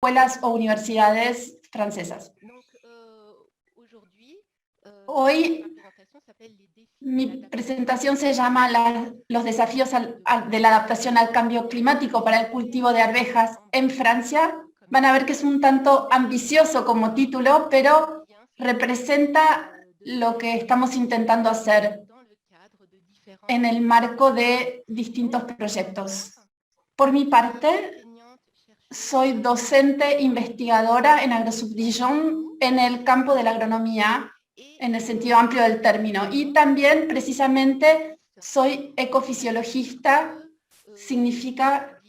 escuelas o universidades francesas. Hoy mi presentación se llama Los desafíos de la adaptación al cambio climático para el cultivo de arvejas en Francia. Van a ver que es un tanto ambicioso como título, pero representa lo que estamos intentando hacer en el marco de distintos proyectos. Por mi parte, soy docente investigadora en AgroSub Dijon en el campo de la agronomía, en el sentido amplio del término. Y también, precisamente, soy ecofisiologista, significa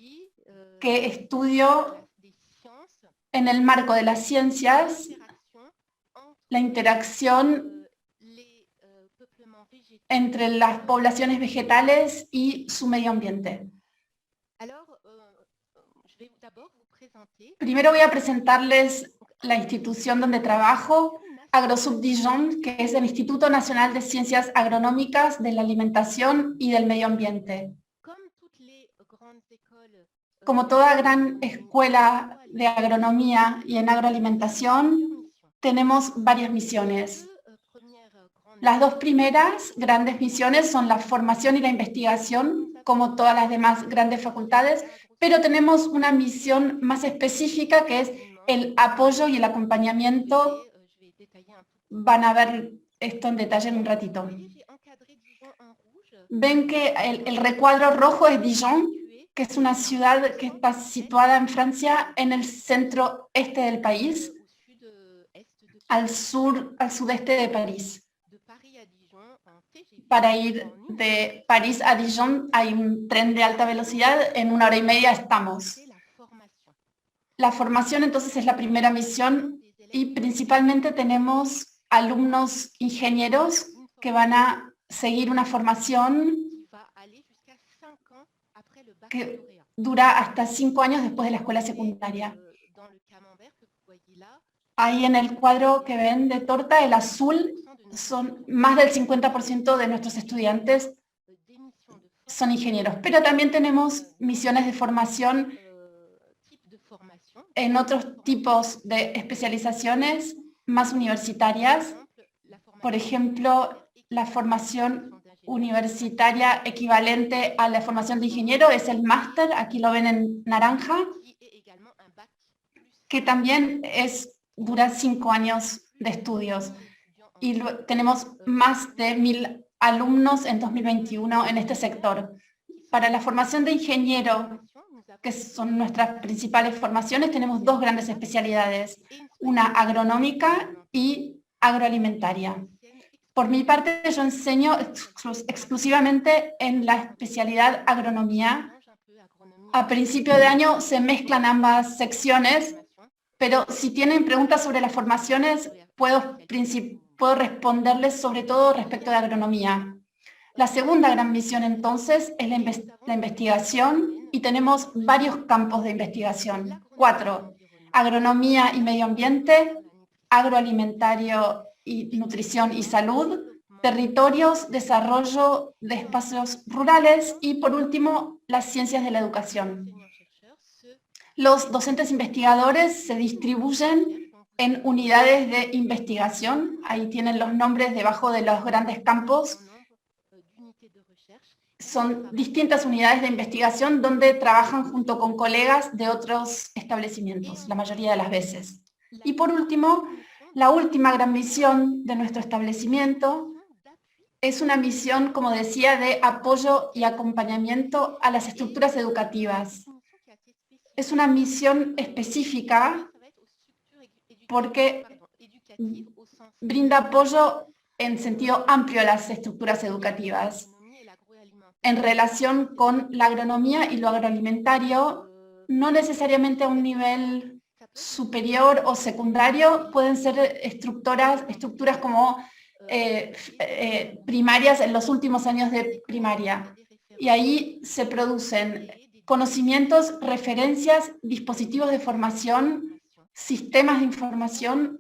que estudio en el marco de las ciencias la interacción entre las poblaciones vegetales y su medio ambiente. Primero voy a presentarles la institución donde trabajo, AgroSub Dijon, que es el Instituto Nacional de Ciencias Agronómicas de la Alimentación y del Medio Ambiente. Como toda gran escuela de agronomía y en agroalimentación, tenemos varias misiones. Las dos primeras grandes misiones son la formación y la investigación, como todas las demás grandes facultades, pero tenemos una misión más específica que es el apoyo y el acompañamiento. Van a ver esto en detalle en un ratito. Ven que el recuadro rojo es Dijon, que es una ciudad que está situada en Francia, en el centro este del país, al sudeste de París. Para ir de París a Dijon hay un tren de alta velocidad, en 1 hora y media estamos. La formación entonces es la primera misión y principalmente tenemos alumnos ingenieros que van a seguir una formación que dura hasta 5 años después de la escuela secundaria. Ahí en el cuadro que ven de torta, el azul, son más del 50% de nuestros estudiantes son ingenieros, pero también tenemos misiones de formación en otros tipos de especializaciones más universitarias. Por ejemplo, la formación universitaria equivalente a la formación de ingeniero es el máster, aquí lo ven en naranja, que también dura 5 años de estudios. Y tenemos más de 1000 alumnos en 2021 en este sector. Para la formación de ingeniero, que son nuestras principales formaciones, tenemos dos grandes especialidades, una agronómica y agroalimentaria. Por mi parte, yo enseño exclusivamente en la especialidad agronomía. A principio de año se mezclan ambas secciones, pero si tienen preguntas sobre las formaciones, puedo responderles sobre todo respecto de agronomía. La segunda gran misión, entonces, es la investigación, y tenemos varios campos de investigación. 4, agronomía y medio ambiente, agroalimentario y nutrición y salud, territorios, desarrollo de espacios rurales y, por último, las ciencias de la educación. Los docentes investigadores se distribuyen en unidades de investigación. Ahí tienen los nombres debajo de los grandes campos. Son distintas unidades de investigación donde trabajan junto con colegas de otros establecimientos, la mayoría de las veces. Y por último, la última gran misión de nuestro establecimiento es una misión, como decía, de apoyo y acompañamiento a las estructuras educativas. Es una misión específica porque brinda apoyo en sentido amplio a las estructuras educativas. En relación con la agronomía y lo agroalimentario, no necesariamente a un nivel superior o secundario, pueden ser estructuras como primarias en los últimos años de primaria. Y ahí se producen conocimientos, referencias, dispositivos de formación, sistemas de información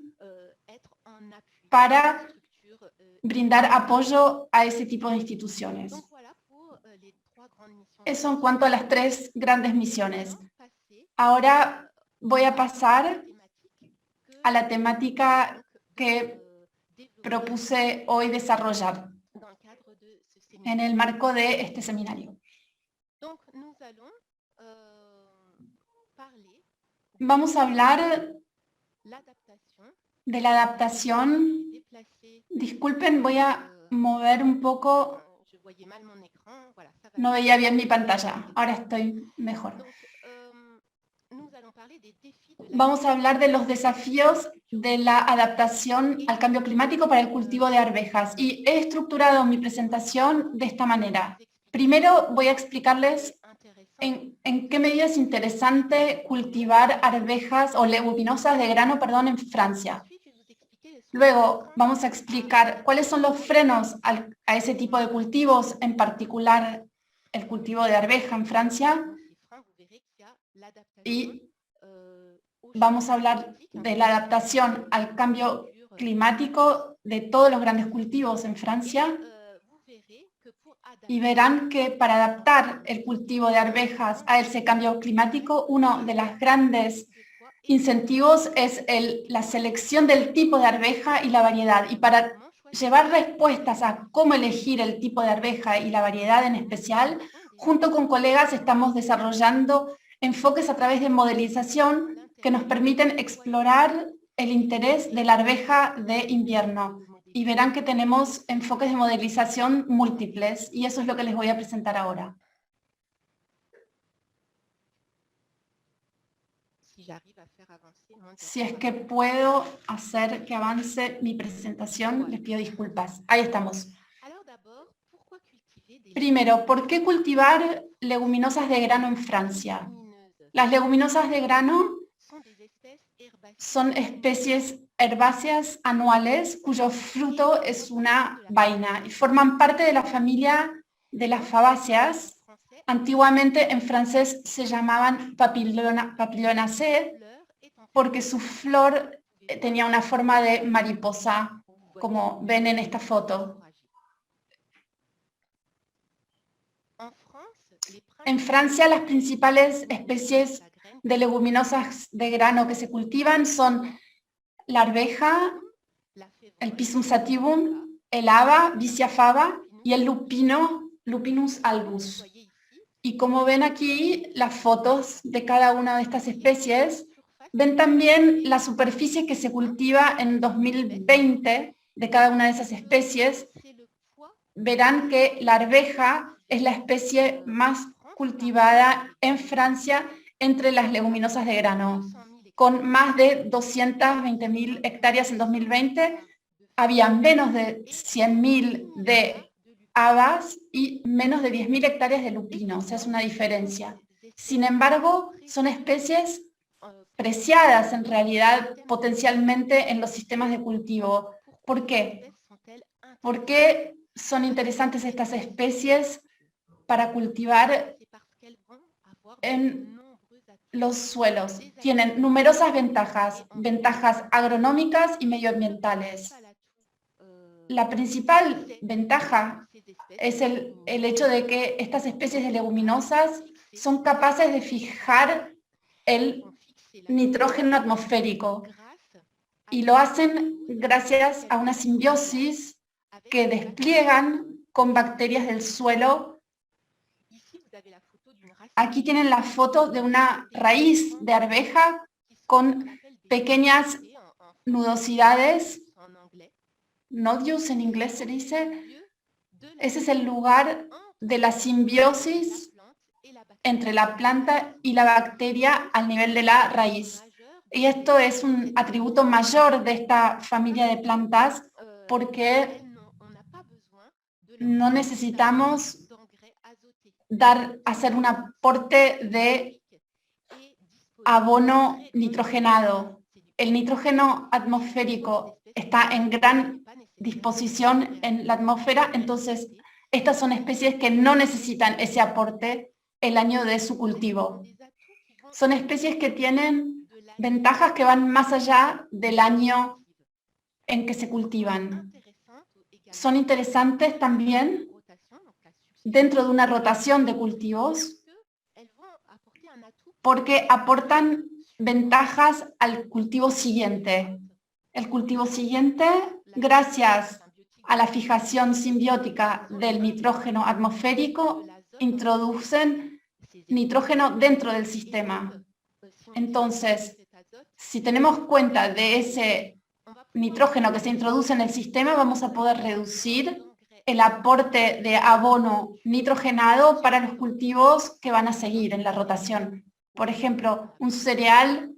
para brindar apoyo a ese tipo de instituciones. Eso en cuanto a las 3 grandes misiones. Ahora voy a pasar a la temática que propuse hoy desarrollar en el marco de este seminario. Vamos a hablar de la adaptación. Disculpen, voy a mover un poco. No veía bien mi pantalla, ahora estoy mejor. Vamos a hablar de los desafíos de la adaptación al cambio climático para el cultivo de arvejas. Y he estructurado mi presentación de esta manera. Primero voy a explicarles en qué medida es interesante cultivar arvejas o leguminosas de grano, en Francia. Luego vamos a explicar cuáles son los frenos a ese tipo de cultivos, en particular el cultivo de arveja en Francia. Y vamos a hablar de la adaptación al cambio climático de todos los grandes cultivos en Francia. Y verán que para adaptar el cultivo de arvejas a ese cambio climático, uno de los grandes incentivos es la selección del tipo de arveja y la variedad. Y para llevar respuestas a cómo elegir el tipo de arveja y la variedad en especial, junto con colegas estamos desarrollando enfoques a través de modelización que nos permiten explorar el interés de la arveja de invierno. Y verán que tenemos enfoques de modelización múltiples, y eso es lo que les voy a presentar ahora. Si es que puedo hacer que avance mi presentación, les pido disculpas. Ahí estamos. Primero, ¿por qué cultivar leguminosas de grano en Francia? Las leguminosas de grano son especies herbáceas anuales cuyo fruto es una vaina y forman parte de la familia de las fabáceas. Antiguamente en francés se llamaban papillonacées porque su flor tenía una forma de mariposa, como ven en esta foto. En Francia, las principales especies de leguminosas de grano que se cultivan son la arveja, el Pisum sativum, el haba, Vicia faba, y el lupino, Lupinus albus. Y como ven aquí las fotos de cada una de estas especies, ven también la superficie que se cultiva en 2020 de cada una de esas especies. Verán que la arveja es la especie más cultivada en Francia entre las leguminosas de grano. Con más de 220.000 hectáreas en 2020, había menos de 100.000 de habas y menos de 10.000 hectáreas de lupino, o sea, es una diferencia. Sin embargo, son especies preciadas en realidad potencialmente en los sistemas de cultivo. ¿Por qué? ¿Por qué son interesantes estas especies para cultivar en los suelos? Tienen numerosas ventajas, ventajas agronómicas y medioambientales. La principal ventaja es el hecho de que estas especies de leguminosas son capaces de fijar el nitrógeno atmosférico y lo hacen gracias a una simbiosis que despliegan con bacterias del suelo. Aquí tienen la foto de una raíz de arveja con pequeñas nudosidades, nodius en inglés se dice. Ese es el lugar de la simbiosis entre la planta y la bacteria al nivel de la raíz. Y esto es un atributo mayor de esta familia de plantas porque no necesitamos hacer un aporte de abono nitrogenado. El nitrógeno atmosférico está en gran disposición en la atmósfera, entonces estas son especies que no necesitan ese aporte el año de su cultivo. Son especies que tienen ventajas que van más allá del año en que se cultivan. Son interesantes también dentro de una rotación de cultivos porque aportan ventajas al cultivo siguiente. El cultivo siguiente, gracias a la fijación simbiótica del nitrógeno atmosférico, introducen nitrógeno dentro del sistema. Entonces, si tenemos cuenta de ese nitrógeno que se introduce en el sistema, vamos a poder reducir el aporte de abono nitrogenado para los cultivos que van a seguir en la rotación. Por ejemplo, un cereal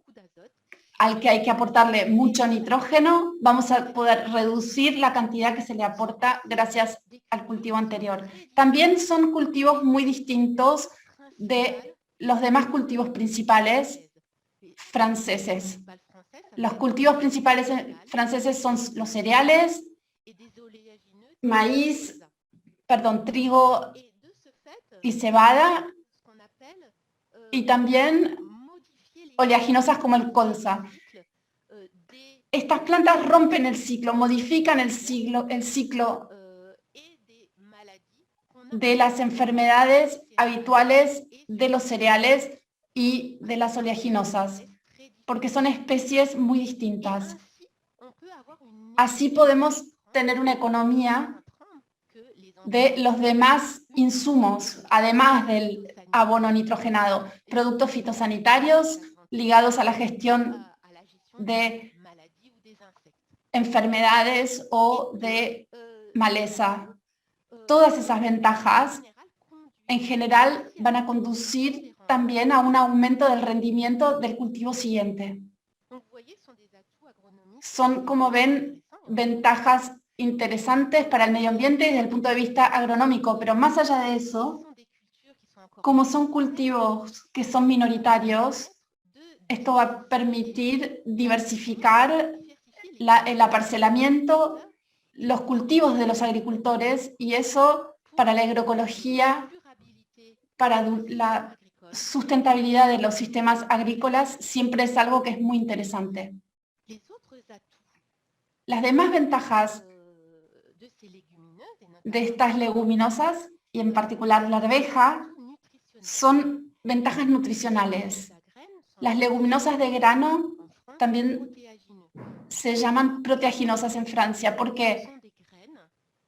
al que hay que aportarle mucho nitrógeno, vamos a poder reducir la cantidad que se le aporta gracias al cultivo anterior. También son cultivos muy distintos de los demás cultivos principales franceses. Los cultivos principales franceses son los cereales, maíz, trigo y cebada, y también oleaginosas como el colza. Estas plantas rompen el ciclo, modifican el ciclo de las enfermedades habituales de los cereales y de las oleaginosas, porque son especies muy distintas. Así podemos tener una economía de los demás insumos, además del abono nitrogenado, productos fitosanitarios ligados a la gestión de enfermedades o de maleza. Todas esas ventajas, en general, van a conducir también a un aumento del rendimiento del cultivo siguiente. Son, como ven, ventajas interesantes para el medio ambiente desde el punto de vista agronómico, pero más allá de eso, como son cultivos que son minoritarios, esto va a permitir diversificar el aparcelamiento, los cultivos de los agricultores, y eso para la agroecología, para la sustentabilidad de los sistemas agrícolas, siempre es algo que es muy interesante. Las demás ventajas de estas leguminosas, y en particular la arveja, son ventajas nutricionales. Las leguminosas de grano también se llaman proteaginosas en Francia. ¿Por qué?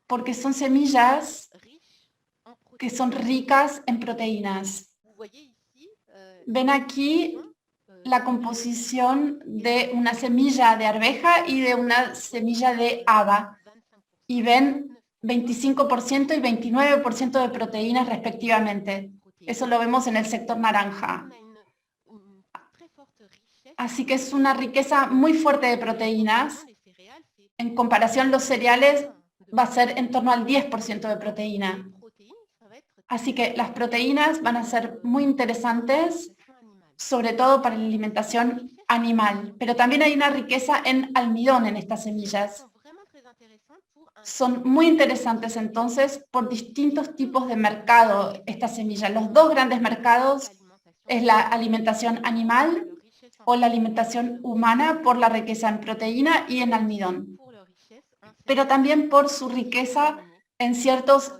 Porque son semillas que son ricas en proteínas. Ven aquí la composición de una semilla de arveja y de una semilla de haba. Y ven 25% y 29% de proteínas respectivamente. Eso lo vemos en el sector naranja. Así que es una riqueza muy fuerte de proteínas. En comparación, los cereales va a ser en torno al 10% de proteína. Así que las proteínas van a ser muy interesantes, sobre todo para la alimentación animal. Pero también hay una riqueza en almidón en estas semillas. Son muy interesantes entonces por distintos tipos de mercado estas semillas. Los dos grandes mercados es la alimentación animal o la alimentación humana por la riqueza en proteína y en almidón, pero también por su riqueza en ciertos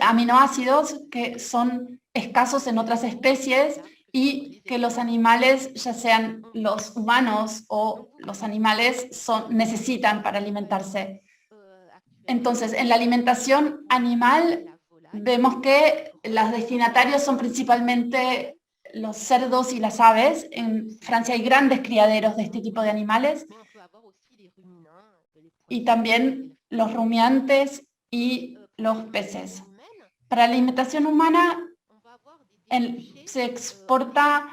aminoácidos que son escasos en otras especies y que los animales, ya sean los humanos o los animales, necesitan para alimentarse. Entonces, en la alimentación animal vemos que los destinatarios son principalmente los cerdos y las aves. En Francia hay grandes criaderos de este tipo de animales, y también los rumiantes y los peces. Para la alimentación humana se exporta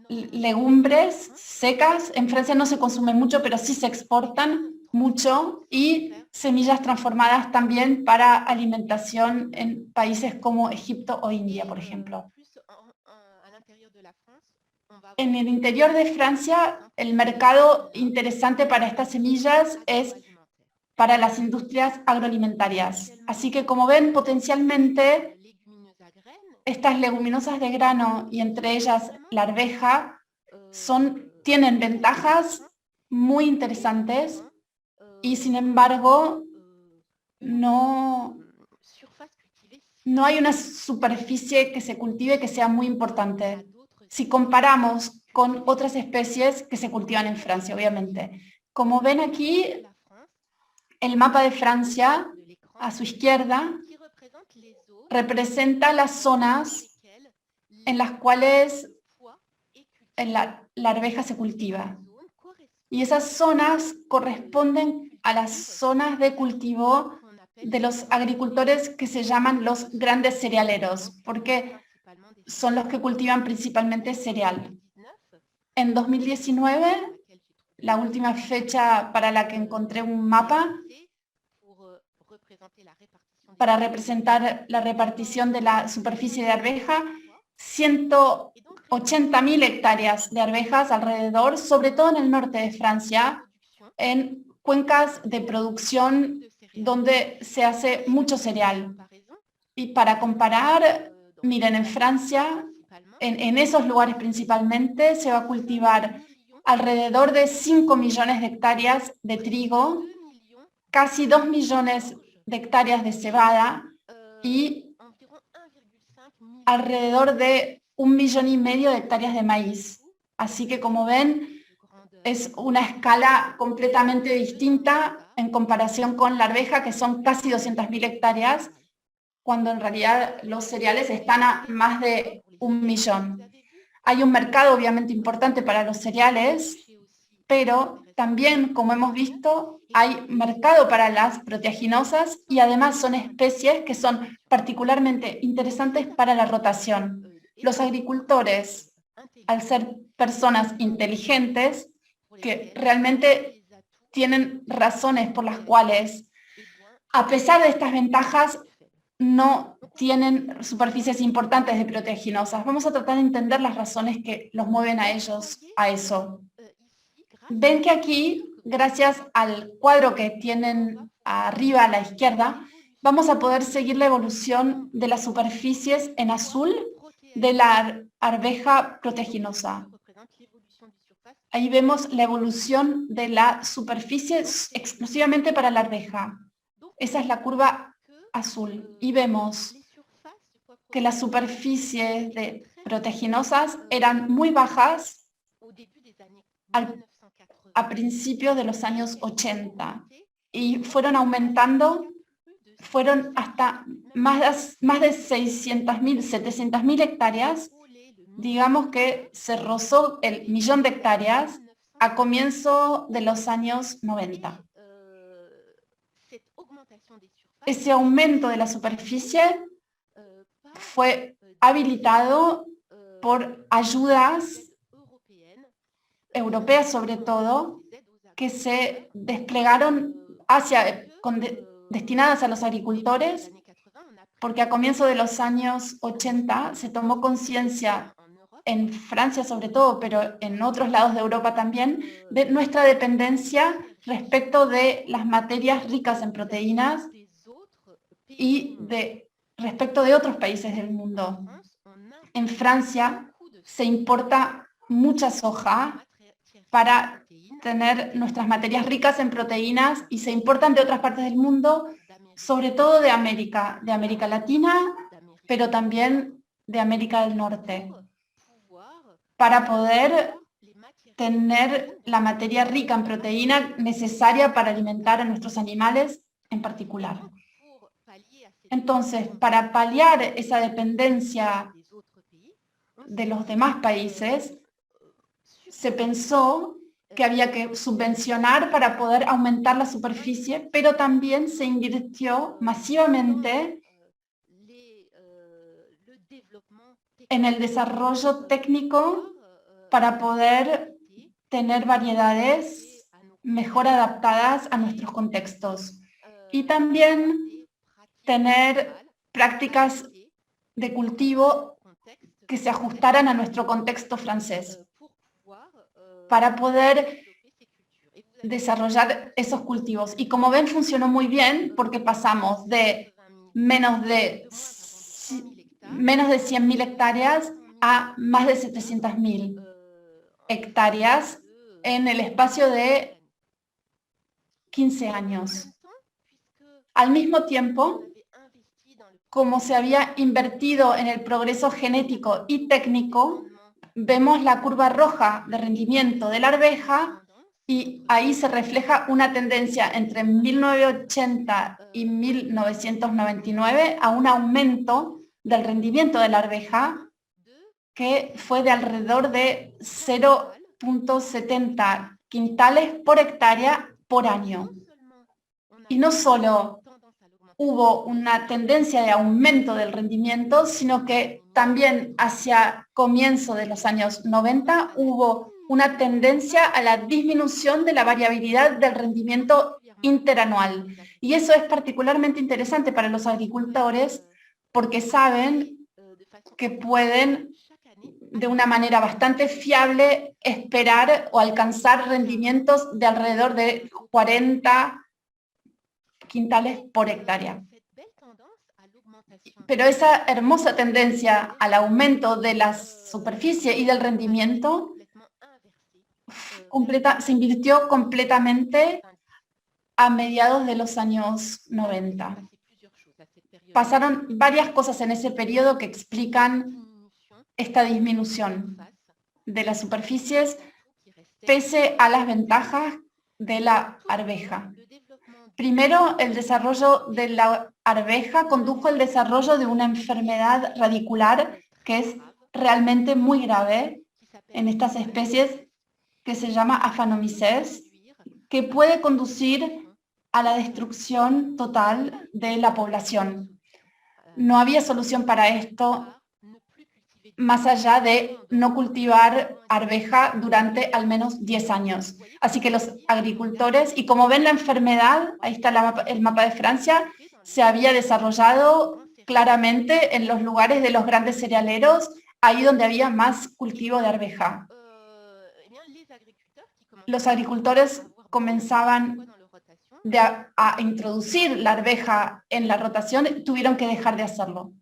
legumbres secas. En Francia no se consume mucho, pero sí se exportan mucho, y semillas transformadas también para alimentación en países como Egipto o India, por ejemplo. En el interior de Francia, el mercado interesante para estas semillas es para las industrias agroalimentarias. Así que, como ven, potencialmente estas leguminosas de grano, y entre ellas la arveja, tienen ventajas muy interesantes, y sin embargo no no hay una superficie que se cultive que sea muy importante. Si comparamos con otras especies que se cultivan en Francia, obviamente. Como ven aquí, el mapa de Francia, a su izquierda, representa las zonas en las cuales la arveja se cultiva. Y esas zonas corresponden a las zonas de cultivo de los agricultores que se llaman los grandes cerealeros, porque son los que cultivan principalmente cereal. En 2019, la última fecha para la que encontré un mapa para representar la repartición de la superficie de arveja, 180.000 hectáreas de arvejas alrededor, sobre todo en el norte de Francia, en cuencas de producción donde se hace mucho cereal. Y para comparar, miren, en Francia, en esos lugares principalmente, se va a cultivar alrededor de 5 millones de hectáreas de trigo, casi 2 millones de hectáreas de cebada y alrededor de 1,5 millones de hectáreas de maíz. Así que, como ven, es una escala completamente distinta en comparación con la arveja, que son casi 200.000 hectáreas, cuando en realidad los cereales están a más de 1 millón. Hay un mercado obviamente importante para los cereales, pero también, como hemos visto, hay mercado para las proteaginosas y además son especies que son particularmente interesantes para la rotación. Los agricultores, al ser personas inteligentes, que realmente tienen razones por las cuales, a pesar de estas ventajas, no tienen superficies importantes de proteaginosas. Vamos a tratar de entender las razones que los mueven a ellos a eso. Ven que aquí, gracias al cuadro que tienen arriba a la izquierda, vamos a poder seguir la evolución de las superficies en azul de la arveja proteaginosa. Ahí vemos la evolución de la superficie exclusivamente para la arveja. Esa es la curva azul. Y vemos que las superficies de proteaginosas eran muy bajas a principios de los años 80 y fueron aumentando, fueron hasta más de 600.000, 700.000 hectáreas. Digamos que se rozó el 1.000.000 de hectáreas a comienzo de los años 90. Ese aumento de la superficie fue habilitado por ayudas europeas, sobre todo, que se desplegaron destinadas a los agricultores, porque a comienzos de los años 80 se tomó conciencia en Francia sobre todo, pero en otros lados de Europa también, de nuestra dependencia respecto de las materias ricas en proteínas y respecto de otros países del mundo. En Francia se importa mucha soja para tener nuestras materias ricas en proteínas y se importan de otras partes del mundo, sobre todo de América Latina, pero también de América del Norte, para poder tener la materia rica en proteína necesaria para alimentar a nuestros animales en particular. Entonces, para paliar esa dependencia de los demás países, se pensó que había que subvencionar para poder aumentar la superficie, pero también se invirtió masivamente en el desarrollo técnico para poder tener variedades mejor adaptadas a nuestros contextos y también tener prácticas de cultivo que se ajustaran a nuestro contexto francés para poder desarrollar esos cultivos. Y como ven, funcionó muy bien porque pasamos de menos de 100.000 hectáreas a más de 700.000 hectáreas en el espacio de 15 años. Al mismo tiempo, como se había invertido en el progreso genético y técnico, vemos la curva roja de rendimiento de la arveja y ahí se refleja una tendencia entre 1980 y 1999 a un aumento del rendimiento de la arveja que fue de alrededor de 0,70 quintales por hectárea por año. Y no solo hubo una tendencia de aumento del rendimiento, sino que también hacia comienzo de los años 90 hubo una tendencia a la disminución de la variabilidad del rendimiento interanual. Y eso es particularmente interesante para los agricultores porque saben que pueden de una manera bastante fiable esperar o alcanzar rendimientos de alrededor de 40 quintales por hectárea. Pero esa hermosa tendencia al aumento de la superficie y del rendimiento se invirtió completamente a mediados de los años 90. Pasaron varias cosas en ese periodo que explican esta disminución de las superficies pese a las ventajas de la arveja. Primero, el desarrollo de la arveja condujo al desarrollo de una enfermedad radicular que es realmente muy grave en estas especies, que se llama Aphanomyces, que puede conducir a la destrucción total de la población. No había solución para esto más allá de no cultivar arveja durante al menos 10 años. Así que los agricultores, y como ven la enfermedad, ahí está el mapa de Francia, se había desarrollado claramente en los lugares de los grandes cerealeros, ahí donde había más cultivo de arveja. Los agricultores comenzaban a introducir la arveja en la rotación, tuvieron que dejar de hacerlo.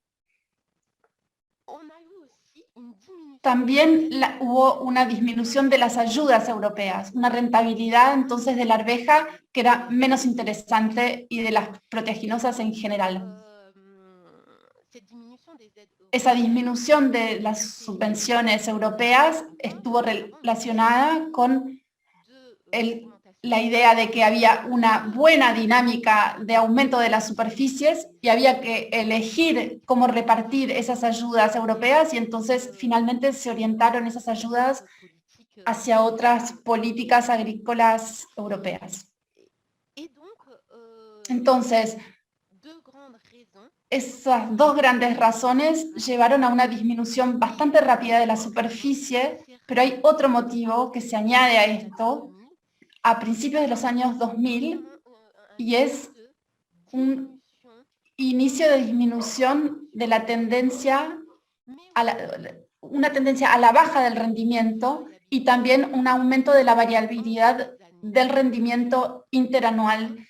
También hubo una disminución de las ayudas europeas, una rentabilidad entonces de la arveja que era menos interesante y de las proteaginosas en general. Esa disminución de las subvenciones europeas estuvo relacionada con la idea de que había una buena dinámica de aumento de las superficies y había que elegir cómo repartir esas ayudas europeas y entonces finalmente se orientaron esas ayudas hacia otras políticas agrícolas europeas. Entonces, esas dos grandes razones llevaron a una disminución bastante rápida de la superficie, pero hay otro motivo que se añade a esto a principios de los años 2000 y es un inicio de disminución de la tendencia una tendencia a la baja del rendimiento y también un aumento de la variabilidad del rendimiento interanual.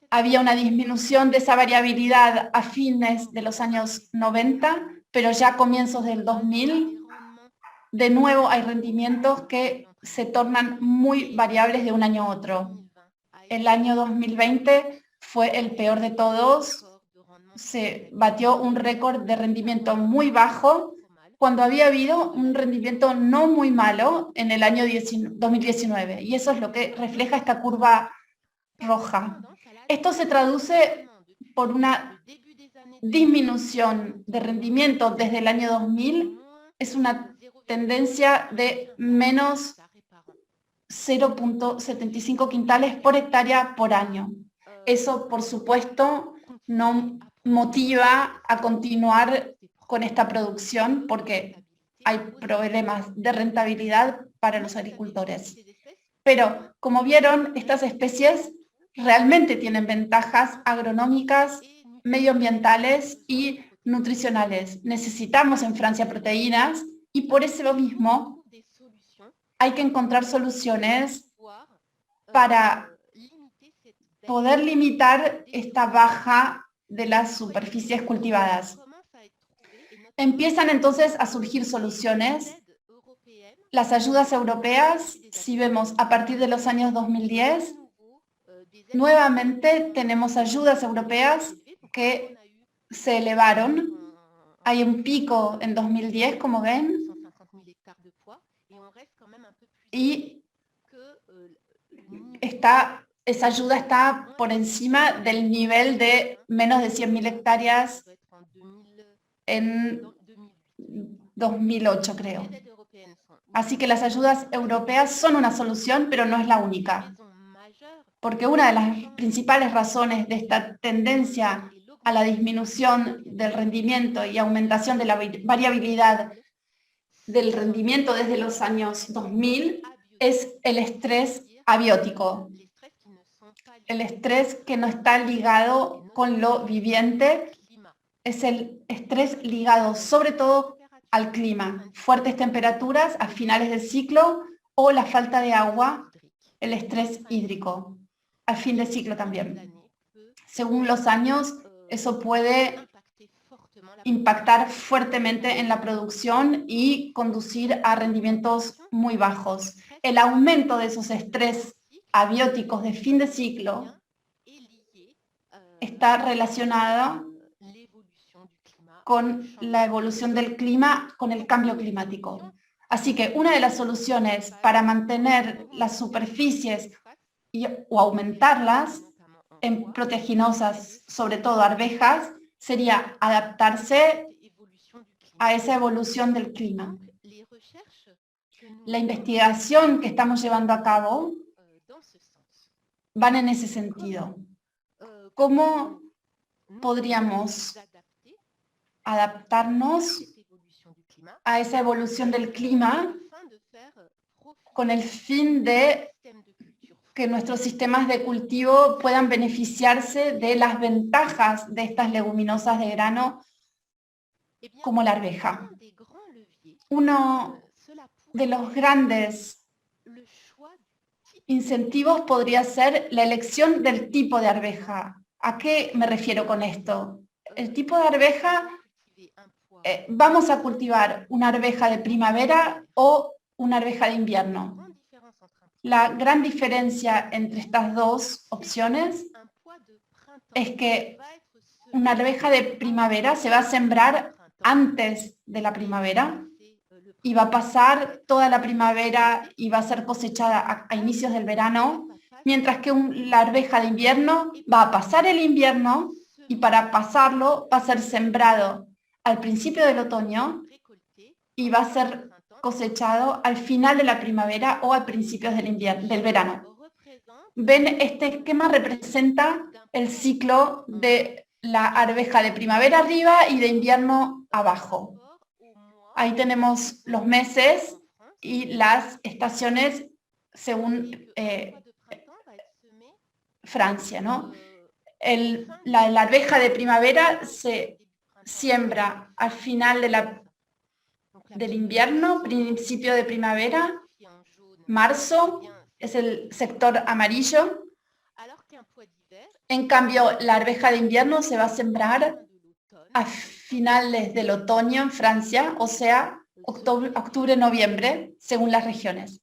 Había una disminución de esa variabilidad a fines de los años 90, pero ya a comienzos del 2000, de nuevo hay rendimientos que se tornan muy variables de un año a otro. El año 2020 fue el peor de todos. Se batió un récord de rendimiento muy bajo cuando había habido un rendimiento no muy malo en el año 2019. Y eso es lo que refleja esta curva roja. Esto se traduce por una disminución de rendimiento desde el año 2000. Es una tendencia de menos 0,75 quintales por hectárea por año. Eso, por supuesto, no motiva a continuar con esta producción porque hay problemas de rentabilidad para los agricultores. Pero, como vieron, estas especies realmente tienen ventajas agronómicas, medioambientales y nutricionales. Necesitamos en Francia proteínas y por eso mismo hay que encontrar soluciones para poder limitar esta baja de las superficies cultivadas. Empiezan entonces a surgir soluciones. Las ayudas europeas, si vemos a partir de los años 2010, nuevamente tenemos ayudas europeas que se elevaron. Hay un pico en 2010, como ven, y esa ayuda está por encima del nivel de menos de 100.000 hectáreas en 2008, creo. Así que las ayudas europeas son una solución, pero no es la única. Porque una de las principales razones de esta tendencia a la disminución del rendimiento y aumentación de la variabilidad del rendimiento desde los años 2000 es el estrés abiótico. El estrés que no está ligado con lo viviente es el estrés ligado sobre todo al clima, fuertes temperaturas a finales del ciclo o la falta de agua, el estrés hídrico, al fin del ciclo también. Según los años, eso puede impactar fuertemente en la producción y conducir a rendimientos muy bajos. El aumento de esos estrés abióticos de fin de ciclo está relacionado con la evolución del clima, con el cambio climático. Así que una de las soluciones para mantener las superficies o aumentarlas en proteginosas, sobre todo arvejas, sería adaptarse a esa evolución del clima. La investigación que estamos llevando a cabo van en ese sentido. ¿Cómo podríamos adaptarnos a esa evolución del clima con el fin de que nuestros sistemas de cultivo puedan beneficiarse de las ventajas de estas leguminosas de grano como la arveja? Uno de los grandes incentivos podría ser la elección del tipo de arveja. ¿A qué me refiero con esto? El tipo de arveja, vamos a cultivar una arveja de primavera o una arveja de invierno. La gran diferencia entre estas dos opciones es que una arveja de primavera se va a sembrar antes de la primavera y va a pasar toda la primavera y va a ser cosechada a inicios del verano, mientras que la arveja de invierno va a pasar el invierno y para pasarlo va a ser sembrado al principio del otoño y va a ser cosechado al final de la primavera o a principios del verano. Ven, este esquema representa el ciclo de la arveja de primavera arriba y de invierno abajo. Ahí tenemos los meses y las estaciones según Francia, ¿no? La arveja de primavera se siembra al final del invierno, principio de primavera, marzo, es el sector amarillo. En cambio, la arveja de invierno se va a sembrar a finales del otoño en Francia, o sea, octubre, noviembre, según las regiones.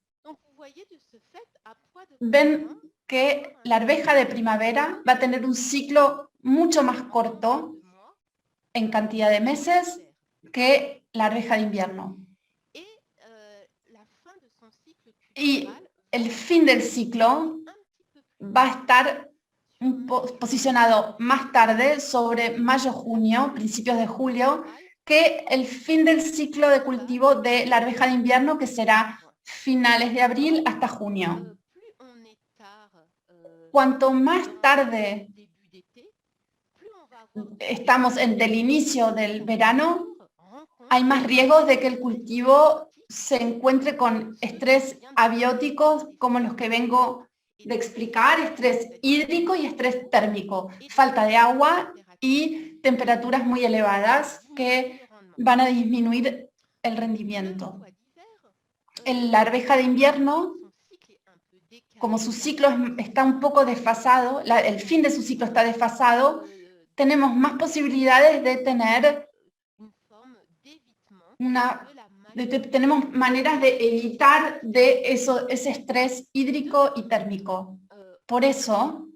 Ven que la arveja de primavera va a tener un ciclo mucho más corto en cantidad de meses que la arveja de invierno. Y el fin del ciclo va a estar posicionado más tarde, sobre mayo-junio, principios de julio, que el fin del ciclo de cultivo de la arveja de invierno, que será finales de abril hasta junio. Cuanto más tarde estamos del inicio del verano, hay más riesgos de que el cultivo se encuentre con estrés abióticos como los que vengo de explicar, estrés hídrico y estrés térmico, falta de agua y temperaturas muy elevadas que van a disminuir el rendimiento. La arveja de invierno, como su ciclo está un poco desfasado, el fin de su ciclo está desfasado, tenemos más posibilidades de tener tenemos maneras de evitar ese estrés hídrico y térmico. Por eso,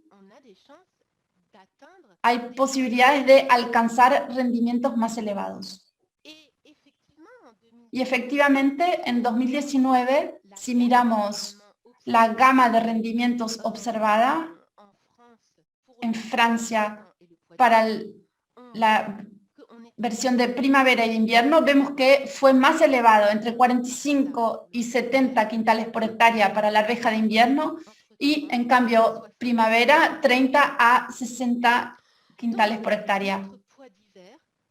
hay posibilidades de alcanzar rendimientos más elevados. Y efectivamente, en 2019, si miramos la gama de rendimientos observada en Francia para la versión de primavera y invierno, vemos que fue más elevado, entre 45 y 70 quintales por hectárea para la arveja de invierno, y en cambio primavera 30 a 60 quintales por hectárea.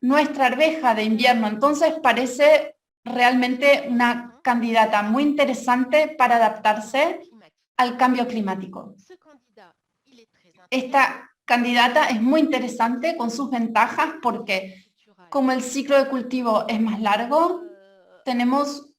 Nuestra arveja de invierno entonces parece realmente una candidata muy interesante para adaptarse al cambio climático. Esta candidata es muy interesante con sus ventajas porque, como el ciclo de cultivo es más largo, tenemos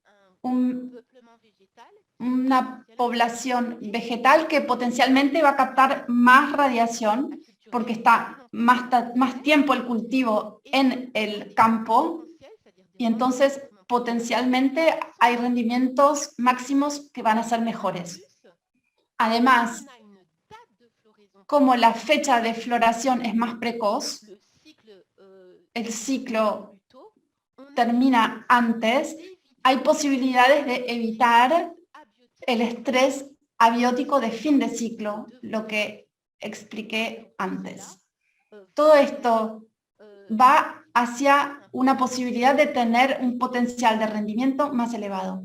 una población vegetal que potencialmente va a captar más radiación porque está más tiempo el cultivo en el campo, y entonces potencialmente hay rendimientos máximos que van a ser mejores. Además, como la fecha de floración es más precoz, el ciclo termina antes, hay posibilidades de evitar el estrés abiótico de fin de ciclo, lo que expliqué antes. Todo esto va hacia una posibilidad de tener un potencial de rendimiento más elevado.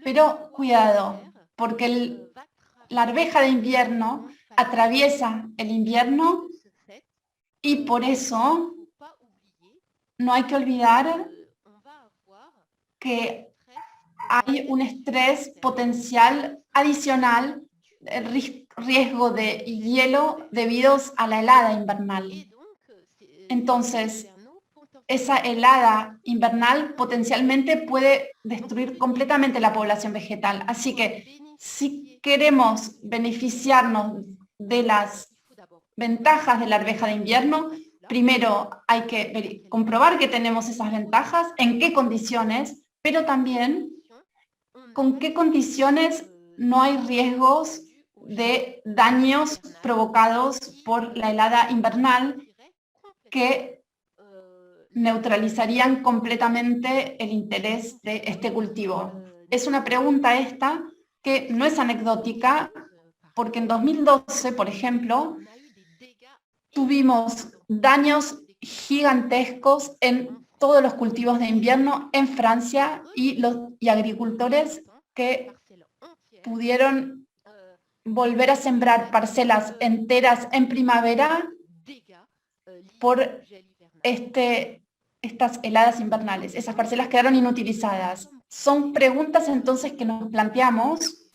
Pero cuidado, porque la arveja de invierno atraviesa el invierno y por eso no hay que olvidar que hay un estrés potencial adicional, riesgo de hielo debido a la helada invernal. Entonces, esa helada invernal potencialmente puede destruir completamente la población vegetal. Así que si queremos beneficiarnos de las ventajas de la arveja de invierno, primero hay que comprobar que tenemos esas ventajas, en qué condiciones, pero también con qué condiciones no hay riesgos de daños provocados por la helada invernal que neutralizarían completamente el interés de este cultivo. Es una pregunta esta que no es anecdótica, porque en 2012, por ejemplo, tuvimos daños gigantescos en todos los cultivos de invierno en Francia, y agricultores que pudieron volver a sembrar parcelas enteras en primavera por estas heladas invernales. Esas parcelas quedaron inutilizadas. Son preguntas entonces que nos planteamos.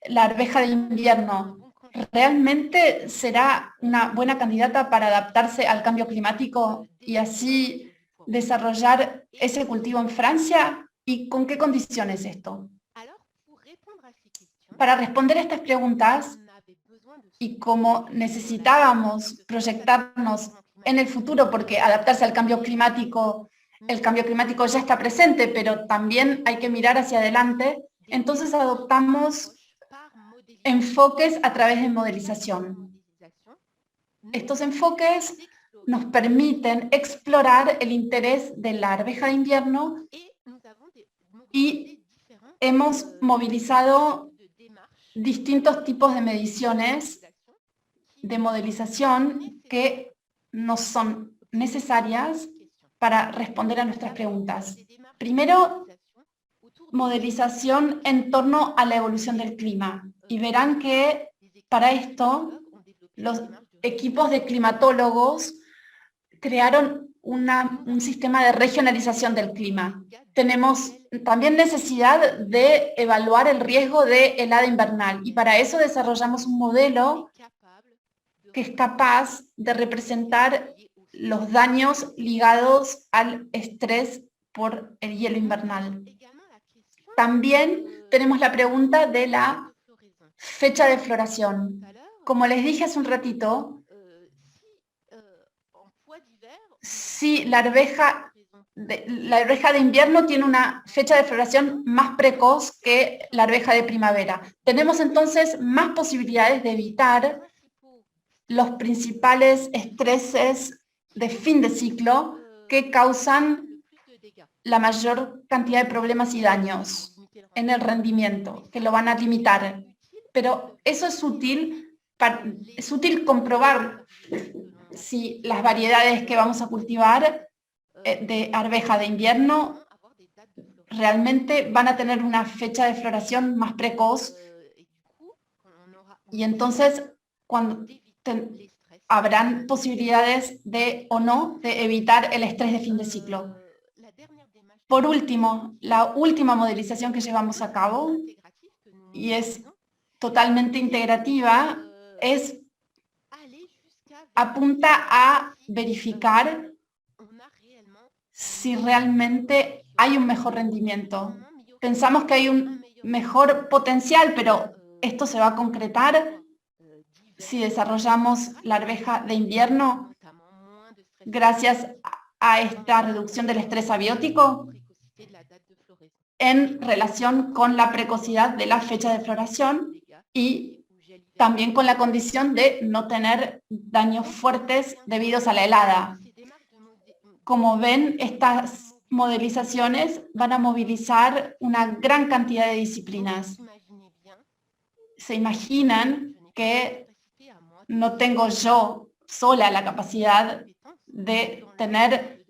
La arveja de invierno, ¿realmente será una buena candidata para adaptarse al cambio climático y así desarrollar ese cultivo en Francia? ¿Y con qué condiciones esto? Para responder a estas preguntas, y como necesitábamos proyectarnos en el futuro, porque adaptarse al cambio climático, el cambio climático ya está presente, pero también hay que mirar hacia adelante, entonces adoptamos enfoques a través de modelización. Estos enfoques nos permiten explorar el interés de la arveja de invierno y hemos movilizado distintos tipos de mediciones de modelización que nos son necesarias para responder a nuestras preguntas. Primero, modelización en torno a la evolución del clima. Y verán que para esto los equipos de climatólogos crearon un sistema de regionalización del clima. Tenemos también necesidad de evaluar el riesgo de helada invernal, y para eso desarrollamos un modelo que es capaz de representar los daños ligados al estrés por el hielo invernal. También tenemos la pregunta de la fecha de floración. Como les dije hace un ratito, si la arveja de invierno tiene una fecha de floración más precoz que la arveja de primavera, tenemos entonces más posibilidades de evitar los principales estreses de fin de ciclo que causan la mayor cantidad de problemas y daños en el rendimiento, que lo van a limitar. Pero eso es útil comprobar si las variedades que vamos a cultivar de arveja de invierno realmente van a tener una fecha de floración más precoz, y entonces habrán posibilidades de o no de evitar el estrés de fin de ciclo. Por último, la última modelización que llevamos a cabo, y es totalmente integrativa, apunta a verificar si realmente hay un mejor rendimiento. Pensamos que hay un mejor potencial, pero esto se va a concretar si desarrollamos la arveja de invierno gracias a esta reducción del estrés abiótico en relación con la precocidad de la fecha de floración y también con la condición de no tener daños fuertes debidos a la helada. Como ven, estas modelizaciones van a movilizar una gran cantidad de disciplinas. Se imaginan que no tengo yo sola la capacidad de tener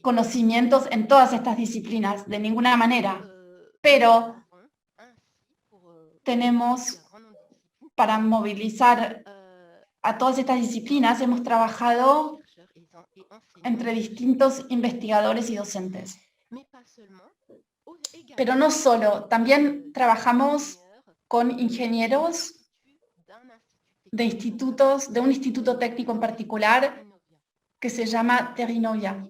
conocimientos en todas estas disciplinas, de ninguna manera, pero tenemos, para movilizar a todas estas disciplinas, hemos trabajado entre distintos investigadores y docentes. Pero no solo, también trabajamos con ingenieros de institutos, de un instituto técnico en particular que se llama Terrinovia.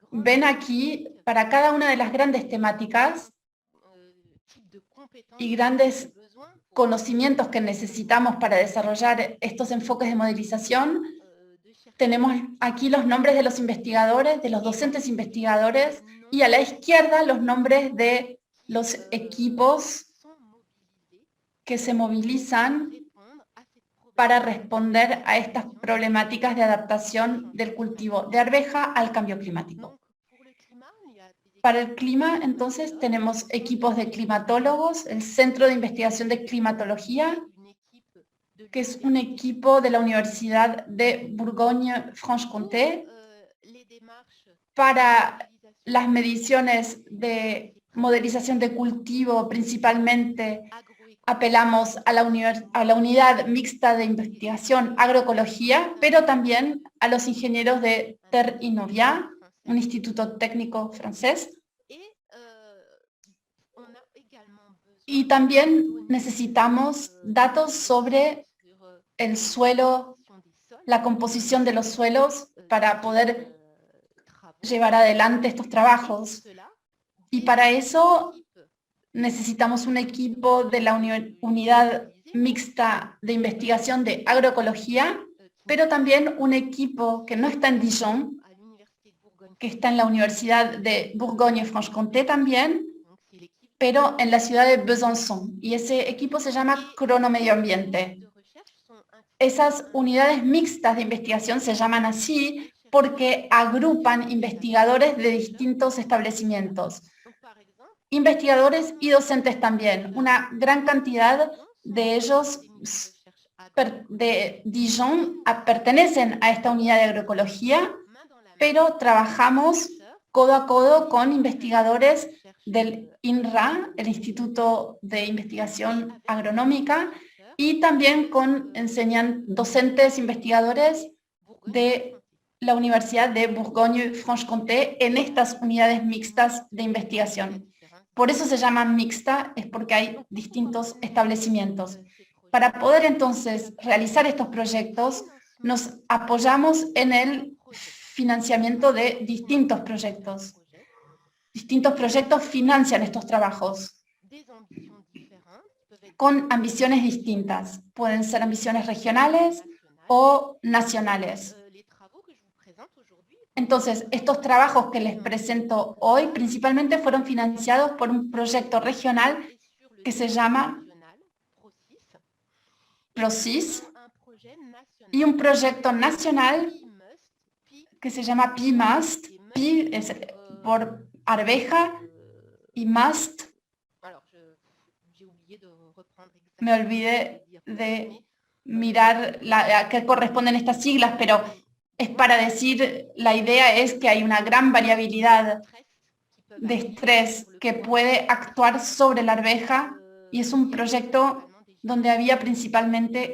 Ven aquí, para cada una de las grandes temáticas y grandes conocimientos que necesitamos para desarrollar estos enfoques de modelización, tenemos aquí los nombres de los investigadores, de los docentes investigadores, y a la izquierda los nombres de los equipos que se movilizan para responder a estas problemáticas de adaptación del cultivo de arveja al cambio climático. Para el clima, entonces, tenemos equipos de climatólogos, el Centro de Investigación de Climatología, que es un equipo de la Universidad de Bourgogne-Franche-Comté. Para las mediciones de modelización de cultivo, principalmente apelamos a la unidad mixta de investigación agroecología, pero también a los ingenieros de Terrinovia, un instituto técnico francés. Y también necesitamos datos sobre el suelo, la composición de los suelos para poder llevar adelante estos trabajos. Y para eso necesitamos un equipo de la unidad mixta de investigación de agroecología, pero también un equipo que no está en Dijon, que está en la Universidad de Bourgogne-Franche-Comté también, pero en la ciudad de Besançon. Y ese equipo se llama Cronomedio Ambiente. Esas unidades mixtas de investigación se llaman así porque agrupan investigadores de distintos establecimientos. Investigadores y docentes también. Una gran cantidad de ellos de Dijon pertenecen a esta unidad de agroecología, pero trabajamos codo a codo con investigadores del INRA, el Instituto de Investigación Agronómica, y también con docentes investigadores de la Universidad de Bourgogne-Franche-Comté en estas unidades mixtas de investigación. Por eso se llama mixta, es porque hay distintos establecimientos. Para poder entonces realizar estos proyectos, nos apoyamos en el financiamiento de distintos proyectos. Distintos proyectos financian estos trabajos con ambiciones distintas. Pueden ser ambiciones regionales o nacionales. Entonces, estos trabajos que les presento hoy principalmente fueron financiados por un proyecto regional que se llama PROCIS, y un proyecto nacional que se llama PIMUST. Pi es por arveja y must. Me olvidé de mirar a qué corresponden estas siglas, pero es para decir, la idea es que hay una gran variabilidad de estrés que puede actuar sobre la arveja y es un proyecto donde había principalmente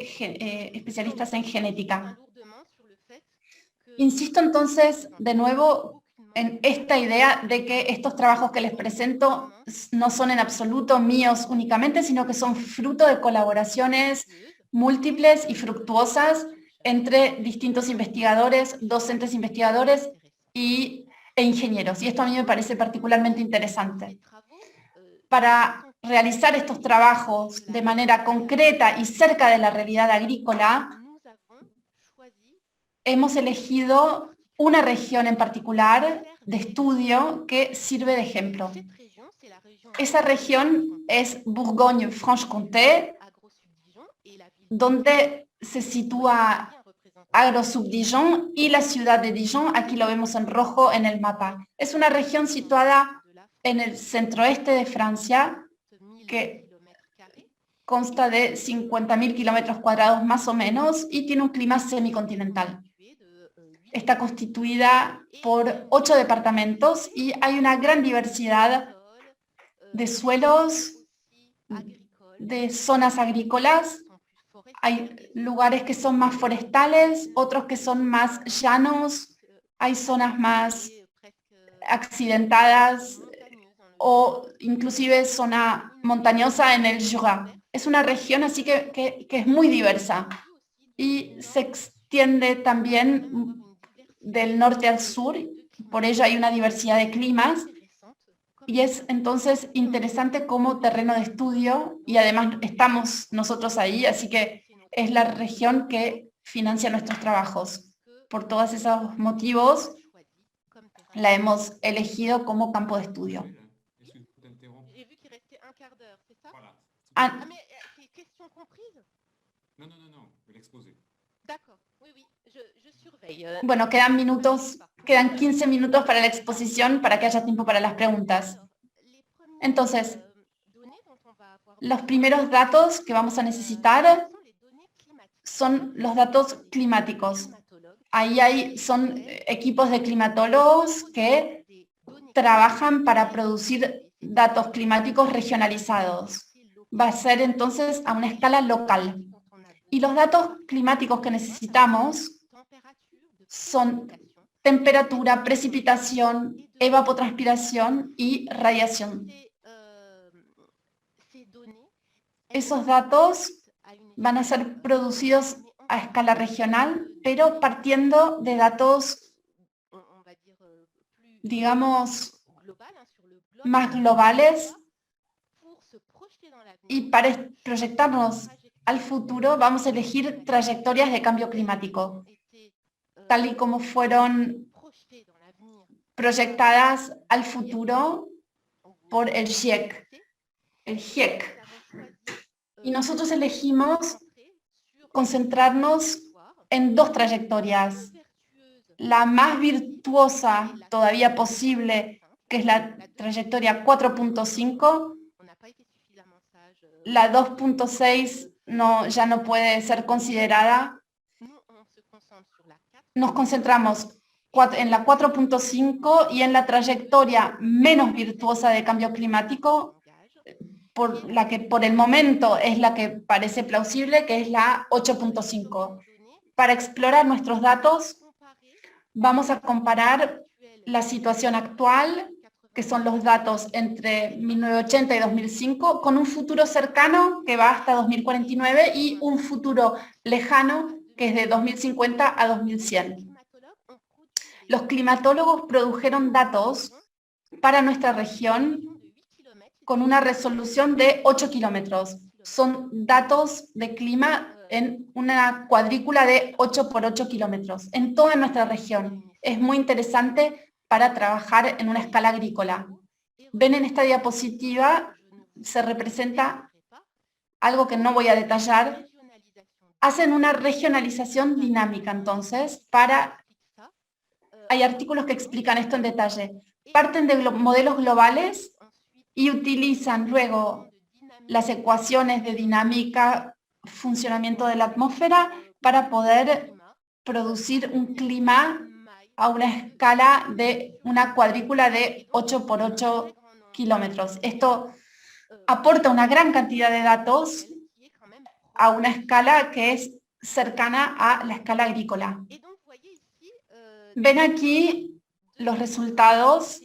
especialistas en genética. Insisto entonces de nuevo en esta idea de que estos trabajos que les presento no son en absoluto míos únicamente, sino que son fruto de colaboraciones múltiples y fructuosas entre distintos investigadores, docentes investigadores e ingenieros. Y esto a mí me parece particularmente interesante. Para realizar estos trabajos de manera concreta y cerca de la realidad agrícola, hemos elegido una región en particular de estudio que sirve de ejemplo. Esa región es Bourgogne-Franche-Comté, donde se sitúa Agro-Sub-Dijon y la ciudad de Dijon, aquí lo vemos en rojo en el mapa. Es una región situada en el centro-este de Francia, que consta de 50.000 kilómetros cuadrados más o menos y tiene un clima semicontinental. Está constituida por 8 departamentos y hay una gran diversidad de suelos, de zonas agrícolas. Hay lugares que son más forestales, otros que son más llanos, hay zonas más accidentadas o inclusive zona montañosa en el Jura. Es una región así que es muy diversa y se extiende también del norte al sur, por ello hay una diversidad de climas y es entonces interesante como terreno de estudio y además estamos nosotros ahí, así que es la región que financia nuestros trabajos. Por todos esos motivos la hemos elegido como campo de estudio. Bueno, quedan 15 minutos para la exposición para que haya tiempo para las preguntas. Entonces, los primeros datos que vamos a necesitar son los datos climáticos. Ahí son equipos de climatólogos que trabajan para producir datos climáticos regionalizados. Va a ser entonces a una escala local. Y los datos climáticos que necesitamos son temperatura, precipitación, evapotranspiración y radiación. Esos datos van a ser producidos a escala regional, pero partiendo de datos, digamos, más globales. Y para proyectarnos al futuro vamos a elegir trayectorias de cambio climático, tal y como fueron proyectadas al futuro por el GIEC. Y nosotros elegimos concentrarnos en 2 trayectorias. La más virtuosa todavía posible, que es la trayectoria 4.5, la 2.6 ya no puede ser considerada. Nos concentramos en la 4.5 y en la trayectoria menos virtuosa de cambio climático, la que por el momento es la que parece plausible, que es la 8.5. Para explorar nuestros datos, vamos a comparar la situación actual, que son los datos entre 1980 y 2005, con un futuro cercano que va hasta 2049 y un futuro lejano que es de 2050 a 2100. Los climatólogos produjeron datos para nuestra región con una resolución de 8 kilómetros. Son datos de clima en una cuadrícula de 8 por 8 kilómetros en toda nuestra región. Es muy interesante para trabajar en una escala agrícola. Ven en esta diapositiva, se representa algo que no voy a detallar, hacen una regionalización dinámica, entonces, hay artículos que explican esto en detalle. Parten de modelos globales y utilizan luego las ecuaciones de dinámica, funcionamiento de la atmósfera, para poder producir un clima a una escala de una cuadrícula de 8 por 8 kilómetros. Esto aporta una gran cantidad de datos a una escala que es cercana a la escala agrícola. Ven aquí los resultados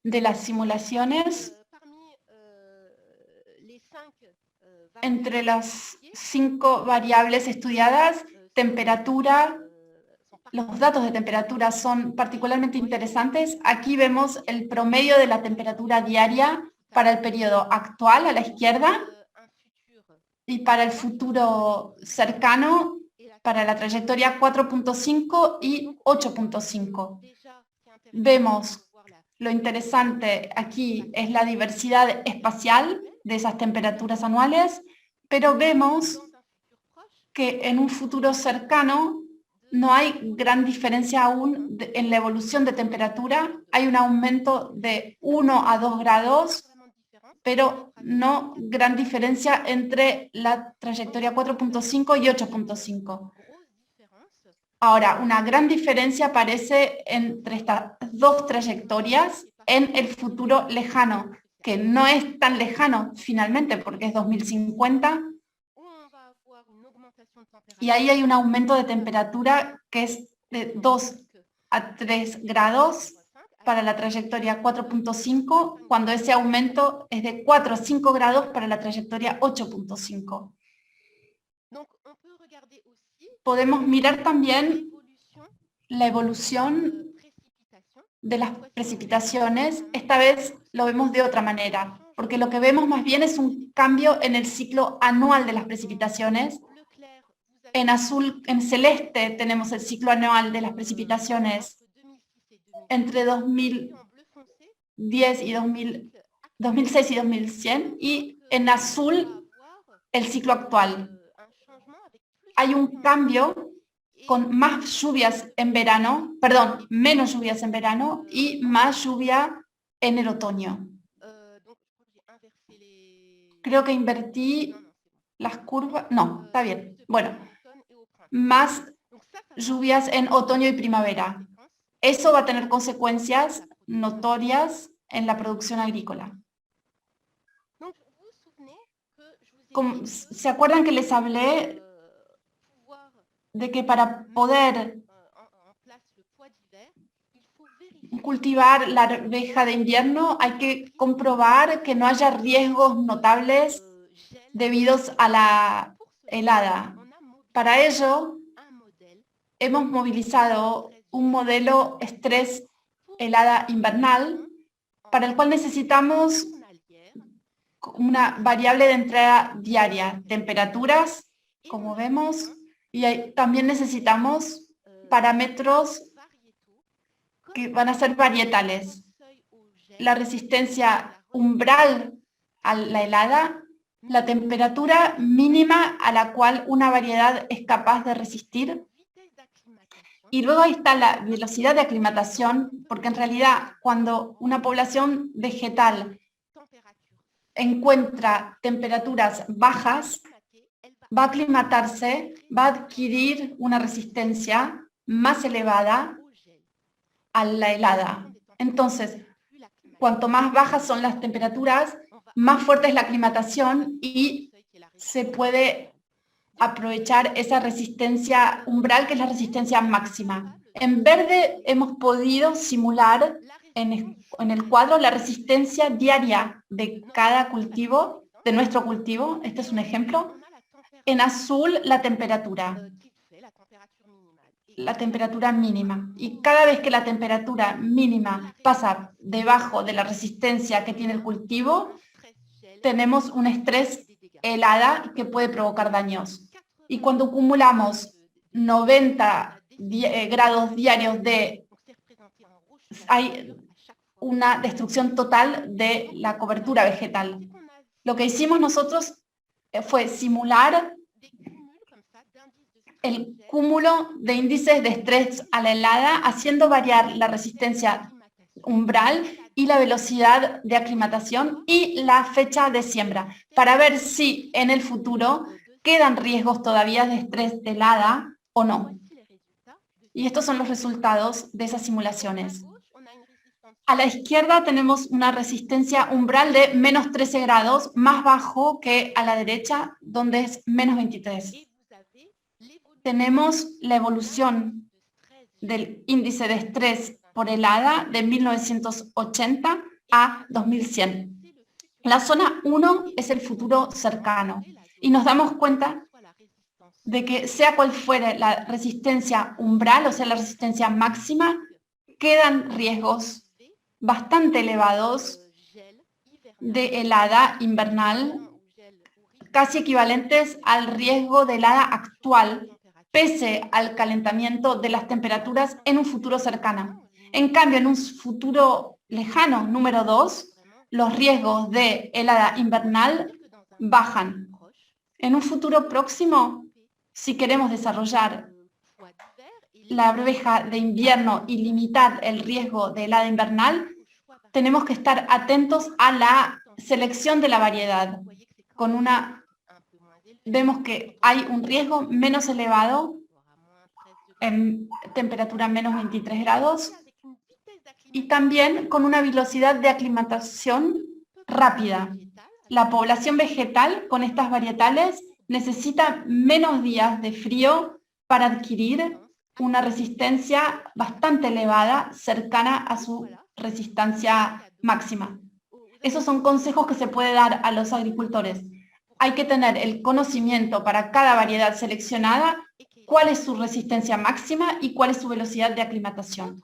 de las simulaciones entre las 5 variables estudiadas. Temperatura, los datos de temperatura son particularmente interesantes. Aquí vemos el promedio de la temperatura diaria para el periodo actual a la izquierda y para el futuro cercano, para la trayectoria 4.5 y 8.5. Vemos lo interesante aquí es la diversidad espacial de esas temperaturas anuales, pero vemos que en un futuro cercano no hay gran diferencia aún en la evolución de temperatura. Hay un aumento de 1 a 2 grados, pero no gran diferencia entre la trayectoria 4.5 y 8.5. Ahora, una gran diferencia aparece entre estas dos trayectorias en el futuro lejano, que no es tan lejano finalmente, porque es 2050, y ahí hay un aumento de temperatura que es de 2 a 3 grados para la trayectoria 4.5, cuando ese aumento es de 4 a 5 grados para la trayectoria 8.5. Podemos mirar también la evolución de las precipitaciones. Esta vez lo vemos de otra manera, porque lo que vemos más bien es un cambio en el ciclo anual de las precipitaciones. En azul, en celeste tenemos el ciclo anual de las precipitaciones entre 2010 y 2006 y 2100, y en azul el ciclo actual. Hay un cambio con más lluvias en verano, perdón, menos lluvias en verano y más lluvia en el otoño. Creo que invertí las curvas, no, está bien. Bueno, más lluvias en otoño y primavera. Eso va a tener consecuencias notorias en la producción agrícola. ¿Se acuerdan que les hablé de que para poder cultivar la arveja de invierno hay que comprobar que no haya riesgos notables debidos a la helada? Para ello, hemos movilizado un modelo estrés helada invernal, para el cual necesitamos una variable de entrada diaria, temperaturas, como vemos, y también necesitamos parámetros que van a ser varietales. La resistencia umbral a la helada, la temperatura mínima a la cual una variedad es capaz de resistir. Y luego ahí está la velocidad de aclimatación, porque en realidad cuando una población vegetal encuentra temperaturas bajas, va a aclimatarse, va a adquirir una resistencia más elevada a la helada. Entonces, cuanto más bajas son las temperaturas, más fuerte es la aclimatación y se puede aprovechar esa resistencia umbral, que es la resistencia máxima. En verde hemos podido simular en el cuadro la resistencia diaria de cada cultivo, de nuestro cultivo. Este es un ejemplo. En azul, la temperatura mínima. Y cada vez que la temperatura mínima pasa debajo de la resistencia que tiene el cultivo, tenemos un estrés helada que puede provocar daños. Y cuando acumulamos 90 grados diarios hay una destrucción total de la cobertura vegetal. Lo que hicimos nosotros fue simular el cúmulo de índices de estrés a la helada, haciendo variar la resistencia umbral y la velocidad de aclimatación y la fecha de siembra, para ver si en el futuro quedan riesgos todavía de estrés de helada o no. Y estos son los resultados de esas simulaciones. A la izquierda tenemos una resistencia umbral de menos 13 grados, más bajo que a la derecha, donde es menos 23. Tenemos la evolución del índice de estrés por helada de 1980 a 2100. La zona 1 es el futuro cercano y nos damos cuenta de que sea cual fuere la resistencia umbral, o sea, la resistencia máxima, quedan riesgos bastante elevados de helada invernal, casi equivalentes al riesgo de helada actual, pese al calentamiento de las temperaturas en un futuro cercano. En cambio, en un futuro lejano, número 2, los riesgos de helada invernal bajan. En un futuro próximo, si queremos desarrollar la arveja de invierno y limitar el riesgo de helada invernal, tenemos que estar atentos a la selección de la variedad. Vemos que hay un riesgo menos elevado en temperatura menos 23 grados y también con una velocidad de aclimatación rápida. La población vegetal con estas varietales necesita menos días de frío para adquirir una resistencia bastante elevada, cercana a su resistencia máxima. Esos son consejos que se puede dar a los agricultores. Hay que tener el conocimiento para cada variedad seleccionada, cuál es su resistencia máxima y cuál es su velocidad de aclimatación.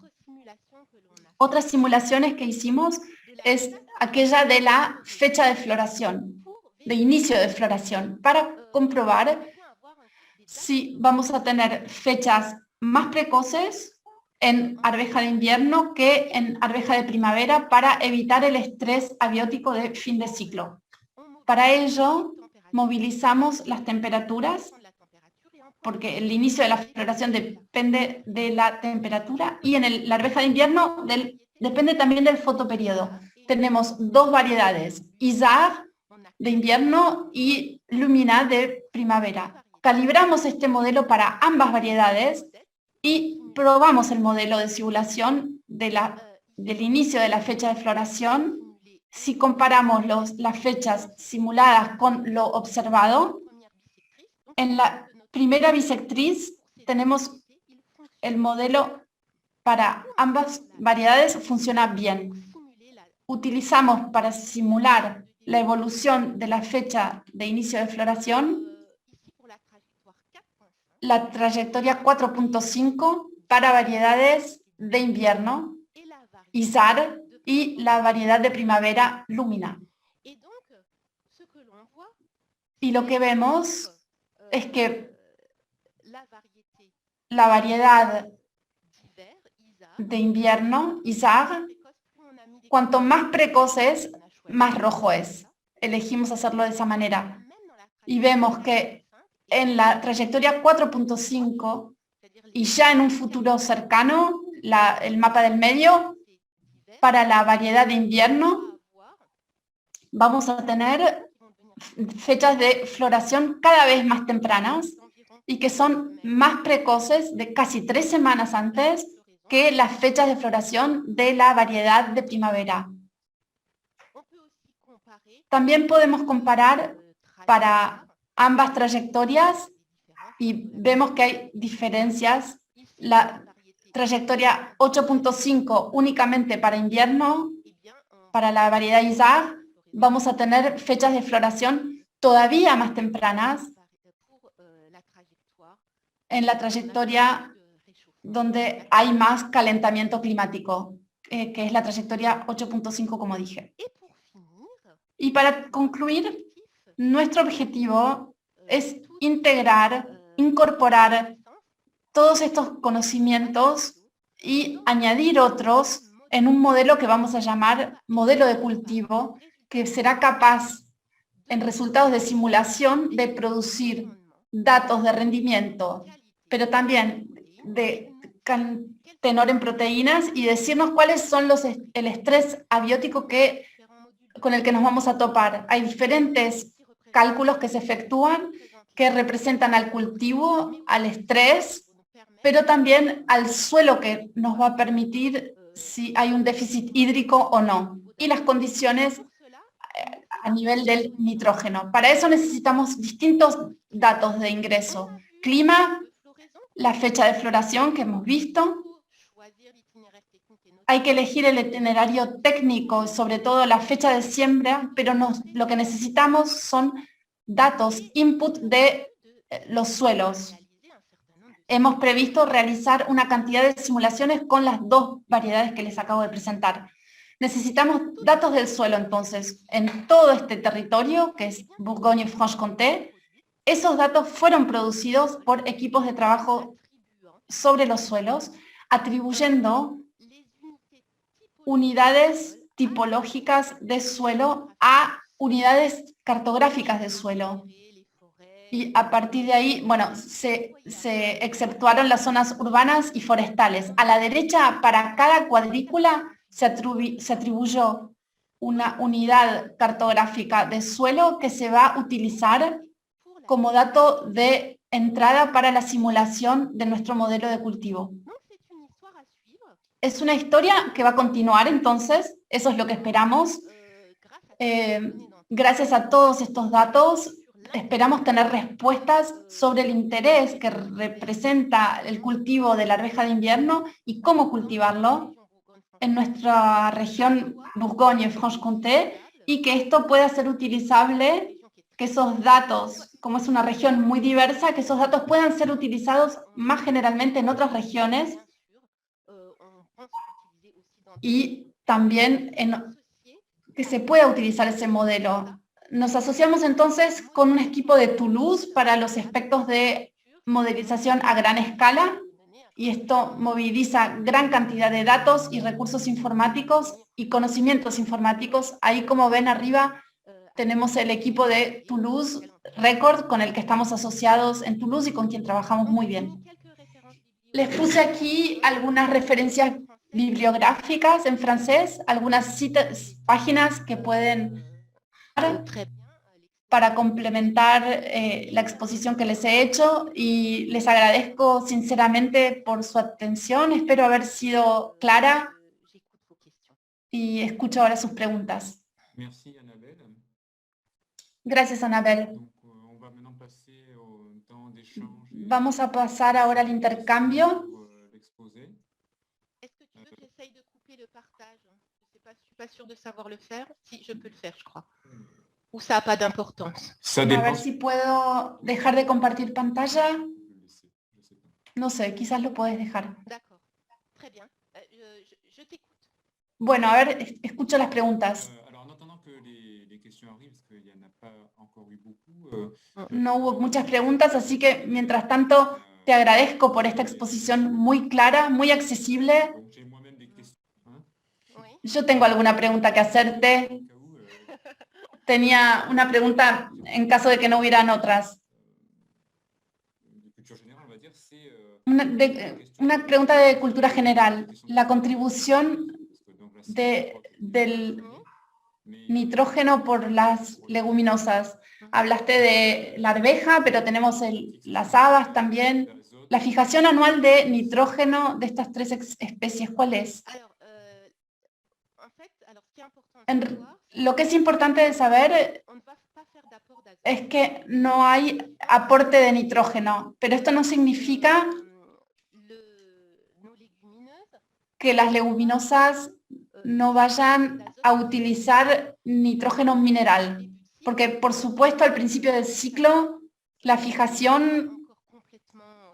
Otras simulaciones que hicimos es aquella de la fecha de floración, de inicio de floración, para comprobar si vamos a tener fechas más precoces en arveja de invierno que en arveja de primavera para evitar el estrés abiótico de fin de ciclo. Para ello, movilizamos las temperaturas, porque el inicio de la floración depende de la temperatura, y en la arveja de invierno depende también del fotoperiodo. Tenemos dos variedades, Isar de invierno y Lumina de primavera. Calibramos este modelo para ambas variedades y probamos el modelo de simulación del inicio de la fecha de floración. Si comparamos las fechas simuladas con lo observado, en la primera bisectriz tenemos el modelo para ambas variedades, funciona bien. Utilizamos para simular la evolución de la fecha de inicio de floración la trayectoria 4.5 para variedades de invierno, Isar, y la variedad de primavera, Lumina. Y lo que vemos es que la variedad de invierno, Isar, cuanto más precoz es, más rojo es. Elegimos hacerlo de esa manera. Y vemos que en la trayectoria 4.5 y ya en un futuro cercano, el mapa del medio, para la variedad de invierno, vamos a tener fechas de floración cada vez más tempranas y que son más precoces, de casi 3 semanas antes que las fechas de floración de la variedad de primavera. También podemos comparar para ambas trayectorias y vemos que hay diferencias. La trayectoria 8.5 únicamente para invierno, para la variedad Isar, vamos a tener fechas de floración todavía más tempranas en la trayectoria donde hay más calentamiento climático, que es la trayectoria 8.5, como dije. Y para concluir, nuestro objetivo es incorporar todos estos conocimientos y añadir otros en un modelo que vamos a llamar modelo de cultivo, que será capaz, en resultados de simulación, de producir datos de rendimiento pero también de tenor en proteínas y decirnos cuáles son el estrés abiótico con el que nos vamos a topar. Hay diferentes cálculos que se efectúan que representan al cultivo, al estrés, pero también al suelo que nos va a permitir si hay un déficit hídrico o no, y las condiciones a nivel del nitrógeno. Para eso necesitamos distintos datos de ingreso. Clima, la fecha de floración que hemos visto. Hay que elegir el itinerario técnico, sobre todo la fecha de siembra, pero lo que necesitamos son datos, input de los suelos. Hemos previsto realizar una cantidad de simulaciones con las dos variedades que les acabo de presentar. Necesitamos datos del suelo, entonces, en todo este territorio, que es Bourgogne-Franche-Comté. Esos datos fueron producidos por equipos de trabajo sobre los suelos, atribuyendo unidades tipológicas de suelo a unidades cartográficas de suelo. Y a partir de ahí, bueno, se exceptuaron las zonas urbanas y forestales. A la derecha, para cada cuadrícula, se atribuyó una unidad cartográfica de suelo que se va a utilizar como dato de entrada para la simulación de nuestro modelo de cultivo. Es una historia que va a continuar, entonces, eso es lo que esperamos. Gracias a todos estos datos, esperamos tener respuestas sobre el interés que representa el cultivo de la arveja de invierno y cómo cultivarlo en nuestra región Bourgogne-Franche-Comté, y que esto pueda ser utilizable, que esos datos, como es una región muy diversa, que esos datos puedan ser utilizados más generalmente en otras regiones y también que se pueda utilizar ese modelo. Nos asociamos entonces con un equipo de Toulouse para los aspectos de modelización a gran escala, y esto moviliza gran cantidad de datos y recursos informáticos y conocimientos informáticos. Ahí, como ven arriba, tenemos el equipo de Toulouse Record con el que estamos asociados en Toulouse y con quien trabajamos muy bien. Les puse aquí algunas referencias bibliográficas en francés, algunas páginas que pueden para complementar la exposición que les he hecho, y les agradezco sinceramente por su atención. Espero haber sido clara y escucho ahora sus preguntas. Gracias, Anabel. Vamos a pasar ahora al intercambio. Ou ça n'a pas d'importance? A ver si puedo dejar de compartir pantalla. No sé, quizás lo puedes dejar. Bueno, a ver, escucho las preguntas. No hubo muchas preguntas, así que mientras tanto te agradezco por esta exposición muy clara, muy accesible. Yo tengo alguna pregunta que hacerte. Tenía una pregunta en caso de que no hubieran otras. Una pregunta de cultura general. La contribución del nitrógeno por las leguminosas. Hablaste de la arveja, pero tenemos las habas también. La fijación anual de nitrógeno de estas tres especies, ¿cuál es? Lo que es importante de saber es que no hay aporte de nitrógeno, pero esto no significa que las leguminosas no vayan a utilizar nitrógeno mineral, porque por supuesto al principio del ciclo la fijación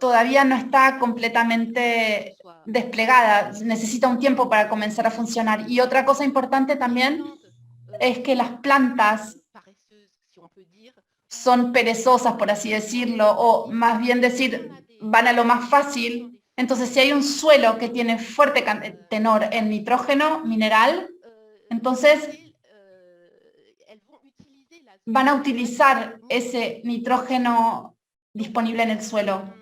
todavía no está completamente desplegada, necesita un tiempo para comenzar a funcionar. Y otra cosa importante también es que las plantas son perezosas, por así decirlo, o más bien decir, van a lo más fácil. Entonces, si hay un suelo que tiene fuerte tenor en nitrógeno mineral, entonces van a utilizar ese nitrógeno disponible en el suelo.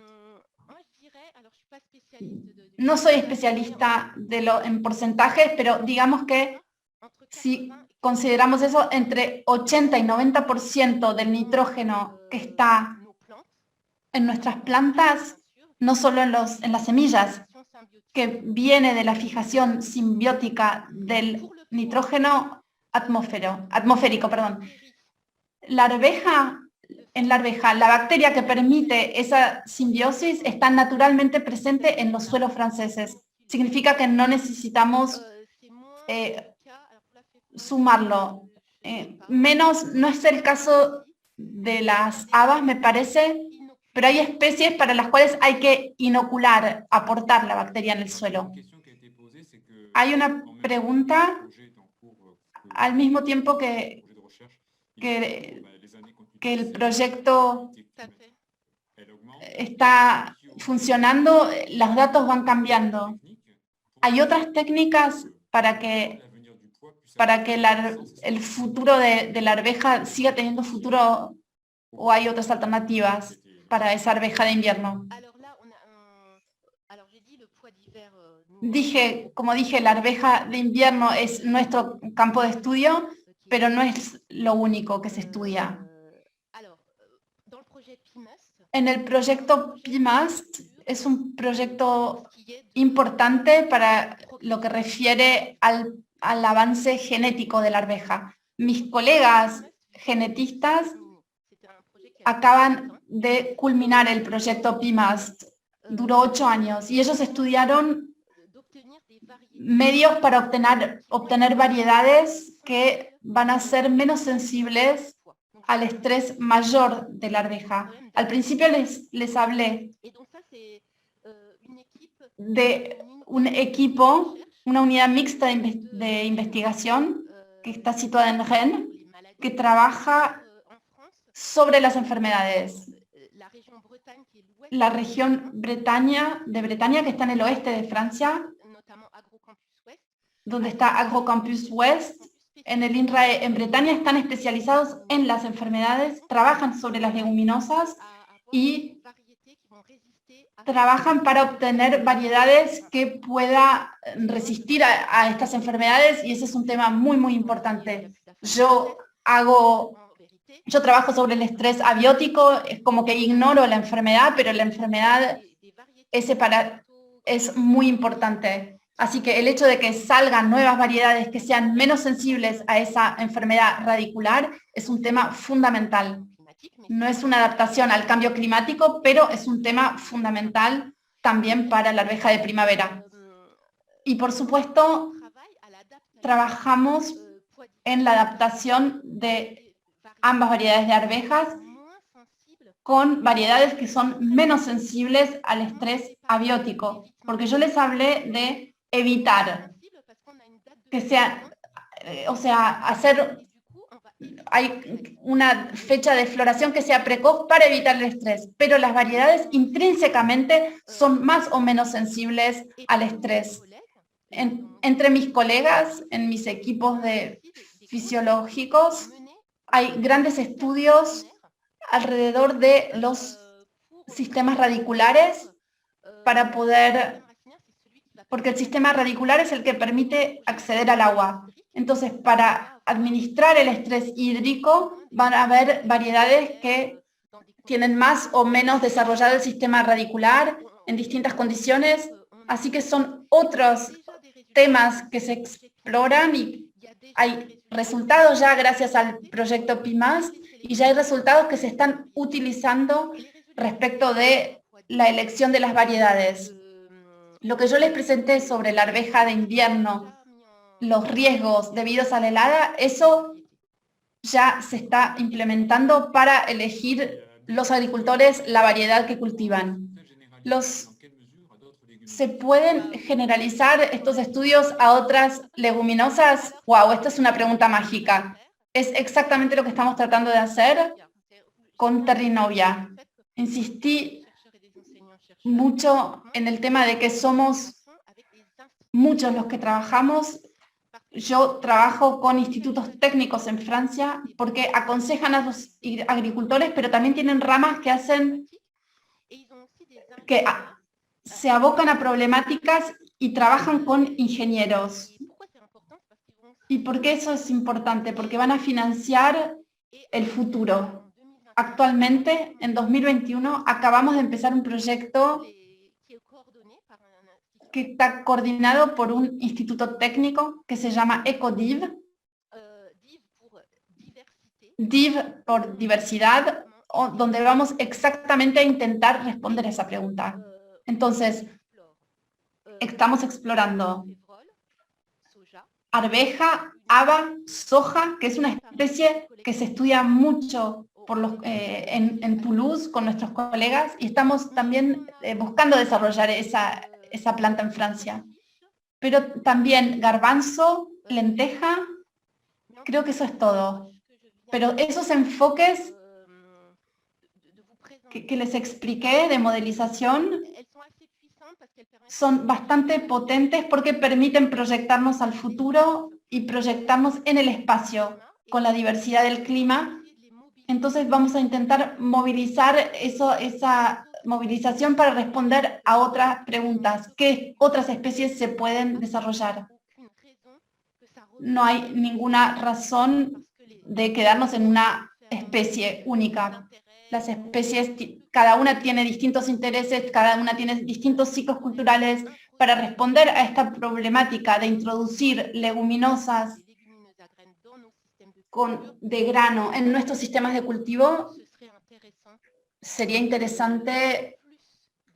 no soy especialista en porcentajes, pero digamos que si consideramos eso, entre 80 y 90% del nitrógeno que está en nuestras plantas, no solo en las semillas, que viene de la fijación simbiótica del nitrógeno atmosférico. En la arveja, la bacteria que permite esa simbiosis está naturalmente presente en los suelos franceses. Significa que no necesitamos sumarlo. Menos no es el caso de las habas, me parece, pero hay especies para las cuales hay que inocular, aportar la bacteria en el suelo. Hay una pregunta al mismo tiempo que el proyecto está funcionando, los datos van cambiando. Hay otras técnicas para que el futuro de la arveja siga teniendo futuro, o hay otras alternativas para esa arveja de invierno. Como dije, la arveja de invierno es nuestro campo de estudio, pero no es lo único que se estudia. En el proyecto PIMAST es un proyecto importante para lo que refiere al avance genético de la arveja. Mis colegas genetistas acaban de culminar el proyecto PIMAST. Duró 8 años y ellos estudiaron medios para obtener variedades que van a ser menos sensibles al estrés mayor de la arveja. Al principio les hablé de un equipo, una unidad mixta de investigación que está situada en Rennes, que trabaja sobre las enfermedades. La región de Bretaña, que está en el oeste de Francia, donde está Agrocampus West, en el INRAE en Bretaña, están especializados en las enfermedades, trabajan sobre las leguminosas y trabajan para obtener variedades que puedan resistir a estas enfermedades, y ese es un tema muy, muy importante. Yo trabajo sobre el estrés abiótico, es como que ignoro la enfermedad, pero la enfermedad es muy importante. Así que el hecho de que salgan nuevas variedades que sean menos sensibles a esa enfermedad radicular es un tema fundamental. No es una adaptación al cambio climático, pero es un tema fundamental también para la arveja de primavera. Y por supuesto, trabajamos en la adaptación de ambas variedades de arvejas con variedades que son menos sensibles al estrés abiótico, porque yo les hablé de evitar que hay una fecha de floración que sea precoz para evitar el estrés, pero las variedades intrínsecamente son más o menos sensibles al estrés. Entre mis colegas, en mis equipos fisiológicos, hay grandes estudios alrededor de los sistemas radiculares porque el sistema radicular es el que permite acceder al agua. Entonces, para administrar el estrés hídrico, van a haber variedades que tienen más o menos desarrollado el sistema radicular en distintas condiciones, así que son otros temas que se exploran y hay resultados ya gracias al proyecto PIMAS, y ya hay resultados que se están utilizando respecto de la elección de las variedades. Lo que yo les presenté sobre la arveja de invierno, los riesgos debidos a la helada, eso ya se está implementando para elegir los agricultores la variedad que cultivan. ¿Se pueden generalizar estos estudios a otras leguminosas? ¡Wow! Esta es una pregunta mágica. Es exactamente lo que estamos tratando de hacer con Terrinovia. Insistí mucho en el tema de que somos muchos los que trabajamos. Yo trabajo con institutos técnicos en Francia porque aconsejan a los agricultores, pero también tienen ramas que se abocan a problemáticas y trabajan con ingenieros. ¿Y por qué eso es importante? Porque van a financiar el futuro. Actualmente, en 2021, acabamos de empezar un proyecto que está coordinado por un instituto técnico que se llama ECODIV, DIV por diversidad, donde vamos exactamente a intentar responder esa pregunta. Entonces, estamos explorando arveja, haba, soja, que es una especie que se estudia mucho en Toulouse con nuestros colegas, y estamos también buscando desarrollar esa planta en Francia. Pero también garbanzo, lenteja, creo que eso es todo. Pero esos enfoques que les expliqué de modelización son bastante potentes porque permiten proyectarnos al futuro y proyectarnos en el espacio con la diversidad del clima. Entonces vamos a intentar movilizar esa movilización para responder a otras preguntas. ¿Qué otras especies se pueden desarrollar? No hay ninguna razón de quedarnos en una especie única. Las especies, cada una tiene distintos intereses, cada una tiene distintos ciclos culturales. Para responder a esta problemática de introducir leguminosas de grano en nuestros sistemas de cultivo, sería interesante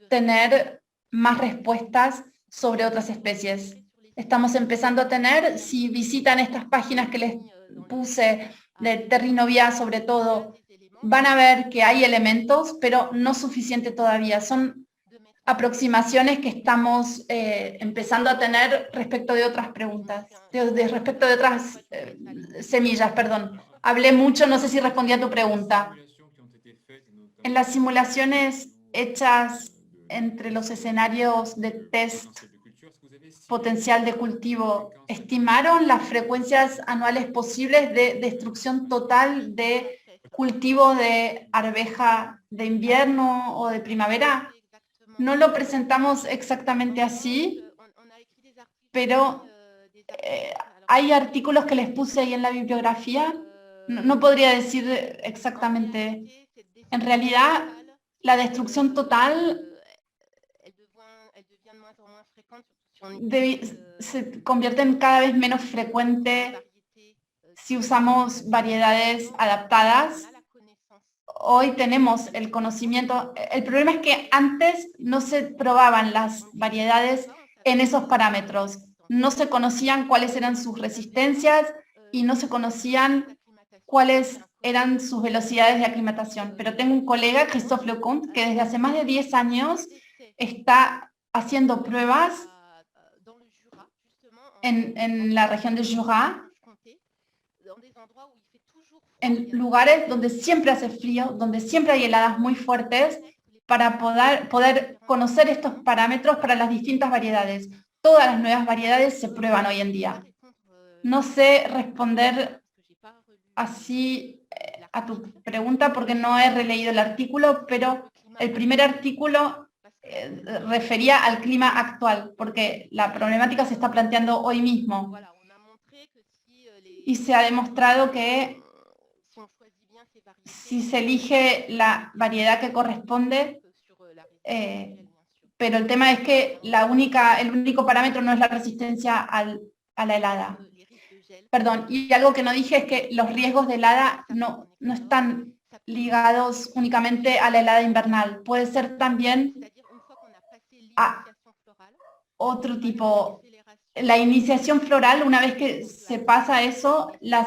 tener más respuestas sobre otras especies. Estamos empezando a tener, si visitan estas páginas que les puse, de Terrinovia sobre todo, van a ver que hay elementos, pero no suficiente todavía. Son aproximaciones que estamos empezando a tener respecto de otras preguntas, respecto de otras semillas, perdón. Hablé mucho, no sé si respondí a tu pregunta. En las simulaciones hechas entre los escenarios de test potencial de cultivo, ¿estimaron las frecuencias anuales posibles de destrucción total de cultivo de arveja de invierno o de primavera? No lo presentamos exactamente así, pero hay artículos que les puse ahí en la bibliografía. No podría decir exactamente. En realidad, la destrucción total se convierte en cada vez menos frecuente si usamos variedades adaptadas. Hoy tenemos el conocimiento. El problema es que antes no se probaban las variedades en esos parámetros. No se conocían cuáles eran sus resistencias y no se conocían cuáles eran sus velocidades de aclimatación. Pero tengo un colega, Christophe Lecomte, que desde hace más de 10 años está haciendo pruebas en la región de Jura, en lugares donde siempre hace frío, donde siempre hay heladas muy fuertes, para poder conocer estos parámetros para las distintas variedades. Todas las nuevas variedades se prueban hoy en día. No sé responder así a tu pregunta porque no he releído el artículo, pero el primer artículo refería al clima actual, porque la problemática se está planteando hoy mismo. Y se ha demostrado que si se elige la variedad que corresponde, pero el tema es que el único parámetro no es la resistencia a la helada. Perdón, y algo que no dije es que los riesgos de helada no están ligados únicamente a la helada invernal. Puede ser también a otro tipo. La iniciación floral, una vez que se pasa eso, la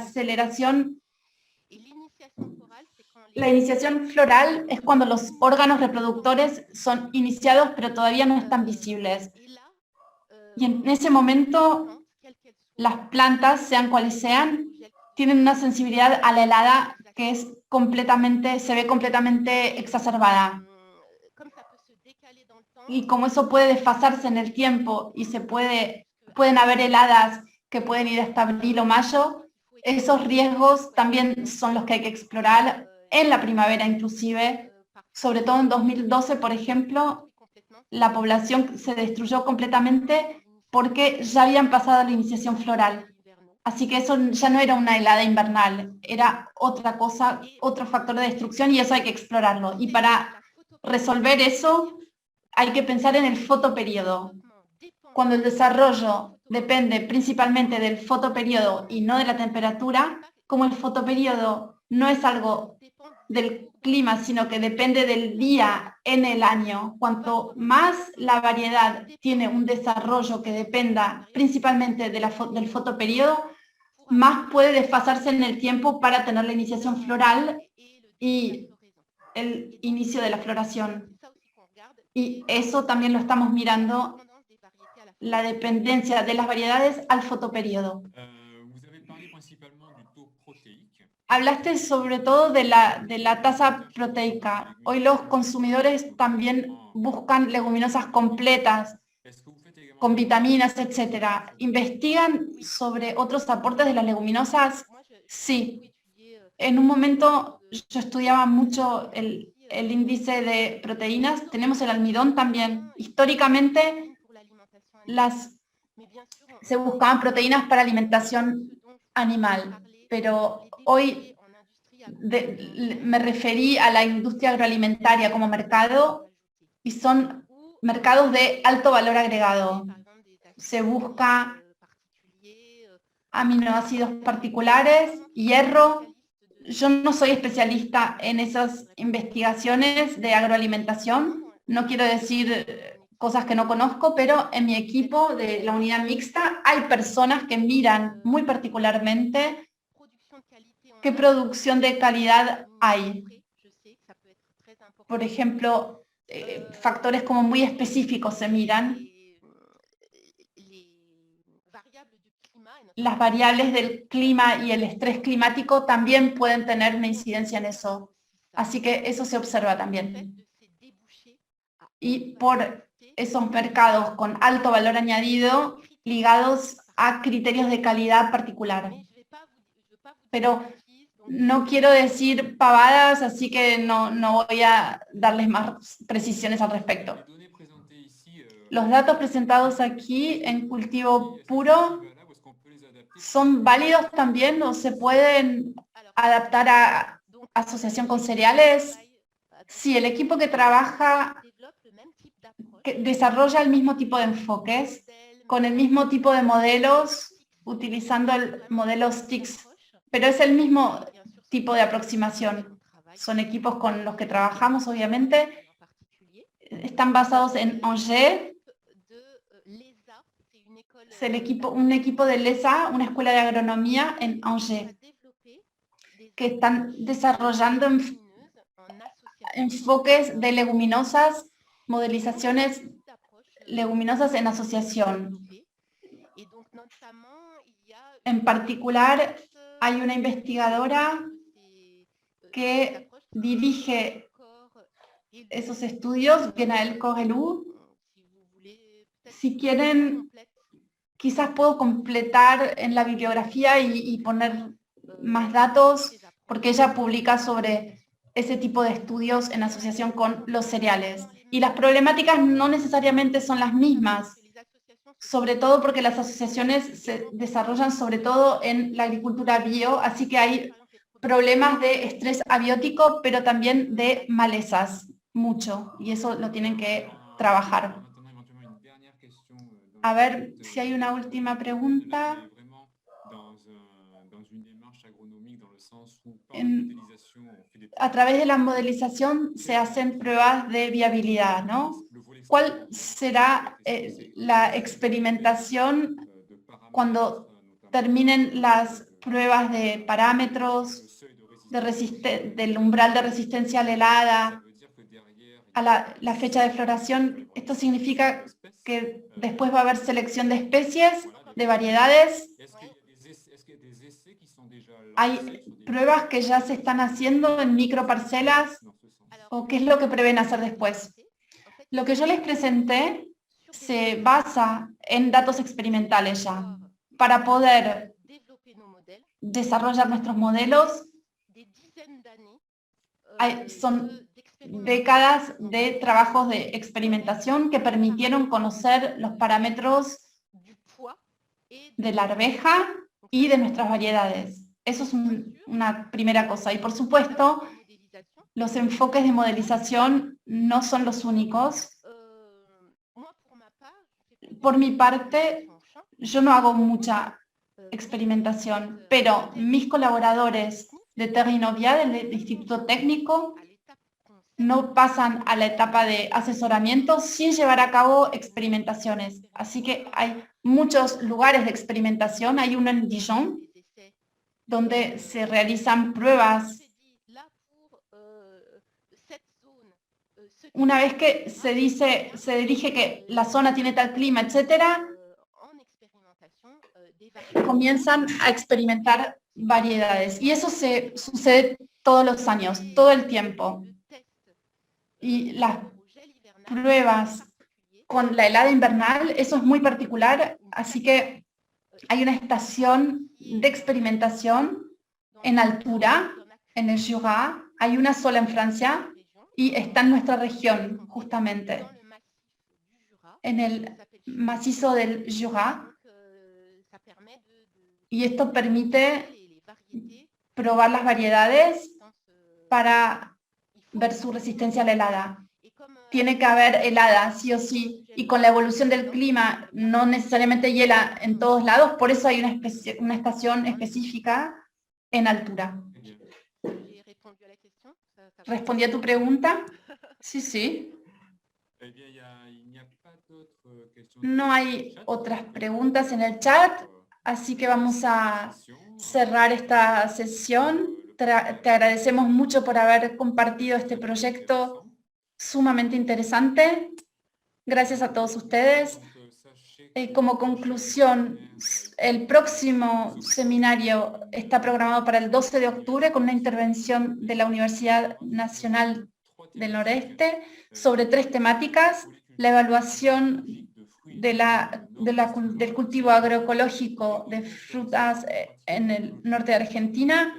iniciación floral es cuando los órganos reproductores son iniciados, pero todavía no están visibles. Y en ese momento, las plantas, sean cuales sean, tienen una sensibilidad a la helada que se ve completamente exacerbada. Y como eso puede desfasarse en el tiempo y pueden haber heladas que pueden ir hasta abril o mayo, esos riesgos también son los que hay que explorar en la primavera inclusive. Sobre todo en 2012, por ejemplo, la población se destruyó completamente porque ya habían pasado la iniciación floral. Así que eso ya no era una helada invernal, era otra cosa, otro factor de destrucción y eso hay que explorarlo. Y para resolver eso hay que pensar en el fotoperíodo. Cuando el desarrollo depende principalmente del fotoperíodo y no de la temperatura, como el fotoperíodo no es algo del clima, sino que depende del día en el año, cuanto más la variedad tiene un desarrollo que dependa principalmente de del fotoperíodo, más puede desfasarse en el tiempo para tener la iniciación floral y el inicio de la floración. Y eso también lo estamos mirando, la dependencia de las variedades al fotoperíodo. Hablaste sobre todo de la tasa proteica. Hoy los consumidores también buscan leguminosas completas, con vitaminas, etcétera. ¿Investigan sobre otros aportes de las leguminosas? Sí. En un momento yo estudiaba mucho el índice de proteínas. Tenemos el almidón también. Históricamente se buscaban proteínas para alimentación animal, pero hoy me referí a la industria agroalimentaria como mercado y son mercados de alto valor agregado. Se busca aminoácidos particulares, hierro. Yo no soy especialista en esas investigaciones de agroalimentación, no quiero decir cosas que no conozco, pero en mi equipo de la unidad mixta hay personas que miran muy particularmente qué producción de calidad hay. Por ejemplo, factores como muy específicos se miran. Las variables del clima y el estrés climático también pueden tener una incidencia en eso. Así que eso se observa también. Y por esos mercados con alto valor añadido ligados a criterios de calidad particular. Pero no quiero decir pavadas, así que no voy a darles más precisiones al respecto. Los datos presentados aquí en cultivo puro son válidos también o se pueden adaptar a asociación con cereales. Sí, el equipo que trabaja que desarrolla el mismo tipo de enfoques, con el mismo tipo de modelos, utilizando el modelo STIX, pero es el mismo tipo de aproximación. Son equipos con los que trabajamos, obviamente. Están basados en Angers. Es un equipo de l'ESA, una escuela de agronomía en Angers, que están desarrollando enfoques de leguminosas, modelizaciones leguminosas en asociación. En particular, hay una investigadora que dirige esos estudios, Genaëlle Corelou. Si quieren, quizás puedo completar en la bibliografía y poner más datos, porque ella publica sobre ese tipo de estudios en asociación con los cereales. Y las problemáticas no necesariamente son las mismas, sobre todo porque las asociaciones se desarrollan sobre todo en la agricultura bio, así que hay problemas de estrés abiótico, pero también de malezas, mucho, y eso lo tienen que trabajar. A ver si hay una última pregunta. A través de la modelización se hacen pruebas de viabilidad, ¿no? ¿Cuál será la experimentación cuando terminen las pruebas de parámetros, del umbral de resistencia a la helada, a la fecha de floración? Esto significa que después va a haber selección de especies, de variedades. ¿Hay pruebas que ya se están haciendo en microparcelas? ¿O qué es lo que prevén hacer después? Lo que yo les presenté se basa en datos experimentales ya, para poder desarrollar nuestros modelos. son décadas de trabajos de experimentación que permitieron conocer los parámetros de la arveja y de nuestras variedades. Eso es una primera cosa. Y por supuesto, los enfoques de modelización no son los únicos. Por mi parte, yo no hago mucha experimentación, pero mis colaboradores de Terrinovia, del Instituto Técnico, no pasan a la etapa de asesoramiento sin llevar a cabo experimentaciones. Así que hay muchos lugares de experimentación. Hay uno en Dijon, donde se realizan pruebas. Una vez que se dirige que la zona tiene tal clima, etcétera, comienzan a experimentar variedades. Y eso sucede todos los años, todo el tiempo. Y las pruebas con la helada invernal, eso es muy particular, así que hay una estación de experimentación en altura, en el Jura, hay una sola en Francia y está en nuestra región, justamente, en el macizo del Jura, y esto permite probar las variedades para ver su resistencia a la helada. Tiene que haber helada, sí o sí, y con la evolución del clima no necesariamente hiela en todos lados, por eso hay una estación específica en altura. ¿Respondí a tu pregunta? Sí, sí. No hay otras preguntas en el chat, así que vamos a cerrar esta sesión. Te agradecemos mucho por haber compartido este proyecto sumamente interesante. Gracias a todos ustedes. Como conclusión, el próximo seminario está programado para el 12 de octubre con una intervención de la Universidad Nacional del Noreste sobre 3 temáticas: la evaluación del cultivo agroecológico de frutas en el norte de Argentina.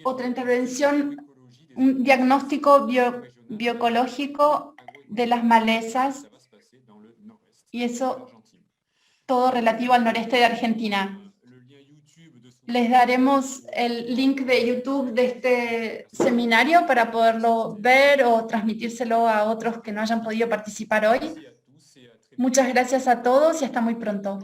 Otra intervención, un diagnóstico bioecológico de las malezas, y eso todo relativo al noreste de Argentina. Les daremos el link de YouTube de este seminario para poderlo ver o transmitírselo a otros que no hayan podido participar hoy. Muchas gracias a todos y hasta muy pronto.